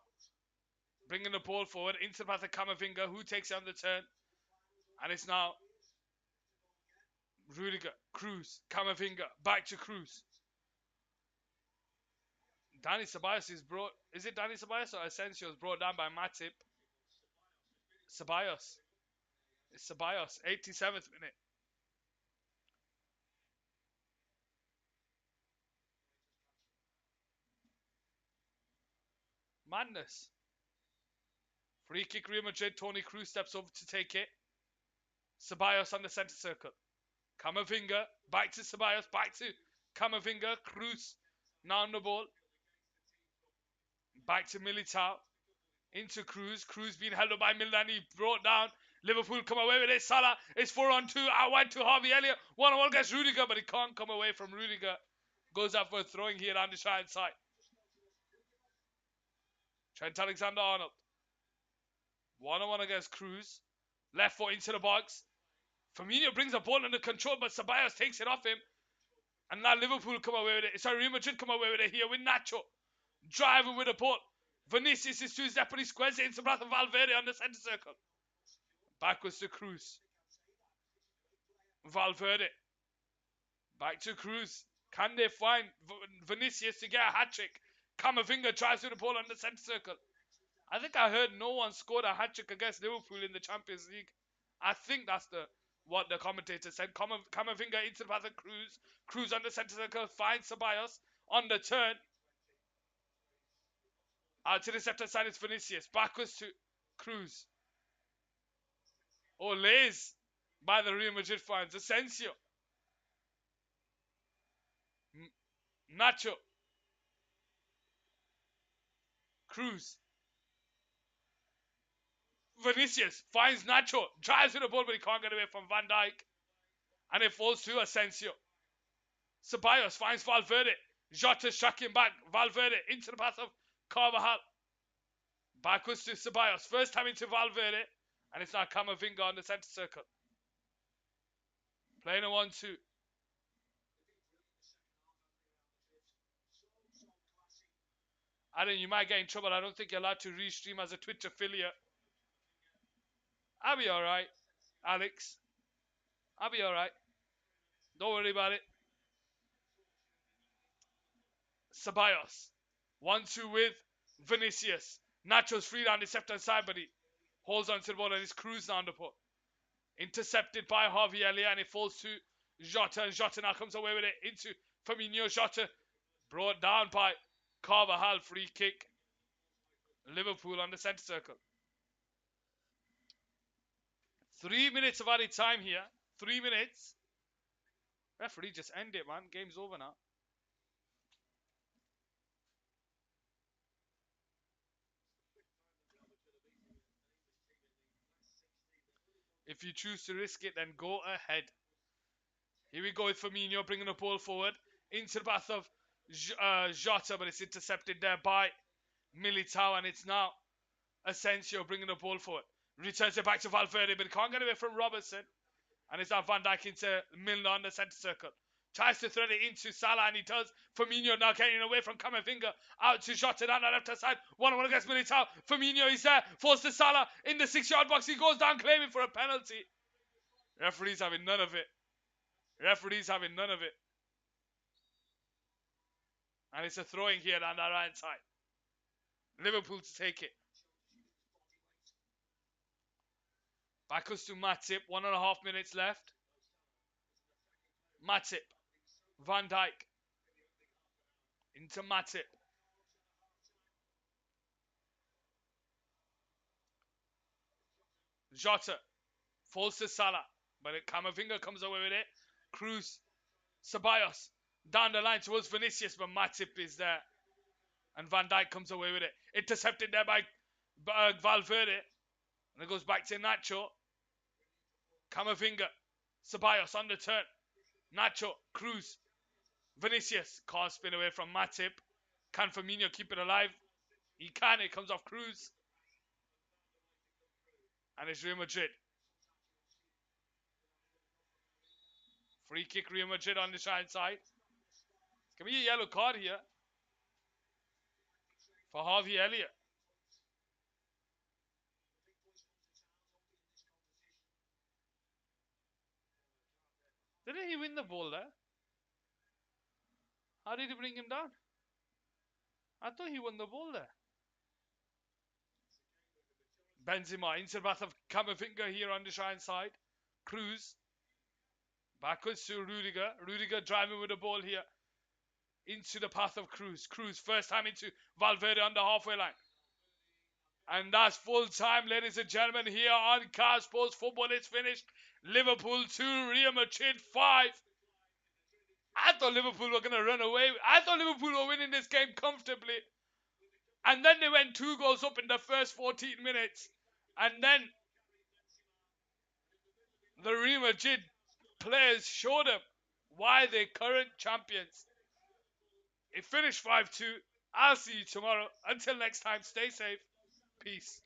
bringing the ball forward into the path of Camavinga, who takes it on the turn. And it's now Rudiger, Cruz, Camavinga, back to Cruz. Danny Ceballos is brought. Is it Danny Ceballos or Asensio is brought down by Matip? Ceballos. It's Ceballos, 87th minute. Madness. Free kick Real Madrid. Tony Cruz steps over to take it. Ceballos on the centre circle. Camavinga, back to Ceballos, back to Camavinga. Cruz now on the ball. Back to Militao. Into Cruz. Cruz being held up by Milani. Brought down. Liverpool come away with it. Salah is 4-on-2. I went to Harvey Elliott. 1-on-1 against Rudiger, but he can't come away from Rudiger. Goes out for a throwing here on the right side. Trent Alexander-Arnold. 1-on-1 against Cruz. Left foot into the box. Firmino brings the ball under control, but Ceballos takes it off him. And now Liverpool come away with it. Sorry, Real Madrid come away with it here with Nacho. Driving with the ball. Vinicius is to his left, but he squares it into the path of Valverde on the centre circle. Backwards to Cruz. Valverde. Back to Cruz. Can they find Vinicius to get a hat-trick? Camavinga tries with the ball on the centre circle. I think I heard no one scored a hat-trick against Liverpool in the Champions League. I think that's what the commentator said. Camavinga into the path of Cruz. Cruz on the centre circle finds Ceballos on the turn. Out to the left side is Vinicius. Backwards to Cruz. Oh, lays by the Real Madrid fans. Asensio. Nacho. Cruz. Vinicius finds Nacho. Drives with the ball, but he can't get away from Van Dijk. And it falls to Asensio. Ceballos finds Valverde. Jota tracking back. Valverde into the path of Carvajal. Backwards to Ceballos. First time into Valverde. And it's now Camavinga on the centre circle. Playing a 1-2. Adam, you might get in trouble. I don't think you're allowed to restream as a Twitch affiliate. I'll be alright, Alex. I'll be alright. Don't worry about it. Ceballos. 1-2 with Vinicius. Nacho's free down the left hand side, but he holds on to the ball and is cruising on the put. Intercepted by Harvey Elliott and it falls to Jota, and Jota now comes away with it into Firmino. Jota brought down by Carvajal. Free kick. Liverpool on the centre circle. 3 minutes of added time here. 3 minutes. Referee just end it, man. Game's over now. If you choose to risk it, then go ahead. Here we go with Firmino bringing the ball forward into the path of Jota, but it's intercepted there by Militao, and it's now Asensio bringing the ball forward. Returns it back to Valverde, but can't get away from Robertson. And it's now Van Dijk into Milner on the centre circle. Tries to thread it into Salah, and he does. Firmino now getting away from Camavinga. Out to Jota down the left-hand side. 1-1 against Militao. Firmino is there. Forced to Salah in the 6-yard box. He goes down claiming for a penalty. Referee's having none of it. Referee's having none of it. And it's a throwing here on the right side. Liverpool to take it. Back us to Matip. 1.5 minutes left. Matip. Van Dijk. Into Matip. Jota. Falls to Salah. But Camavinga comes away with it. Cruz. Ceballos. Down the line towards Vinicius. But Matip is there. And Van Dijk comes away with it. Intercepted there by Valverde. And it goes back to Nacho. Camavinga. Ceballos on the turn. Nacho. Cruz. Vinicius. Can't spin away from Matip. Can Firmino keep it alive? He can. It comes off Cruz. And it's Real Madrid. Free kick Real Madrid on the right side. Can we get a yellow card here? For Harvey Elliott. Didn't he win the ball there? How did he bring him down? I thought he won the ball there. Benzema into the path of Camavinga here on the right side. Cruz. Backwards to Rudiger. Rudiger driving with the ball here. Into the path of Cruz. Cruz first time into Valverde on the halfway line. And that's full time, ladies and gentlemen, here on Car Sports Football. It's finished. Liverpool 2, Real Madrid 5. I thought Liverpool were going to run away. I thought Liverpool were winning this game comfortably. And then they went 2 goals up in the first 14 minutes. And then the Real Madrid players showed them why they're current champions. It finished 5-2. I'll see you tomorrow. Until next time, stay safe. Peace.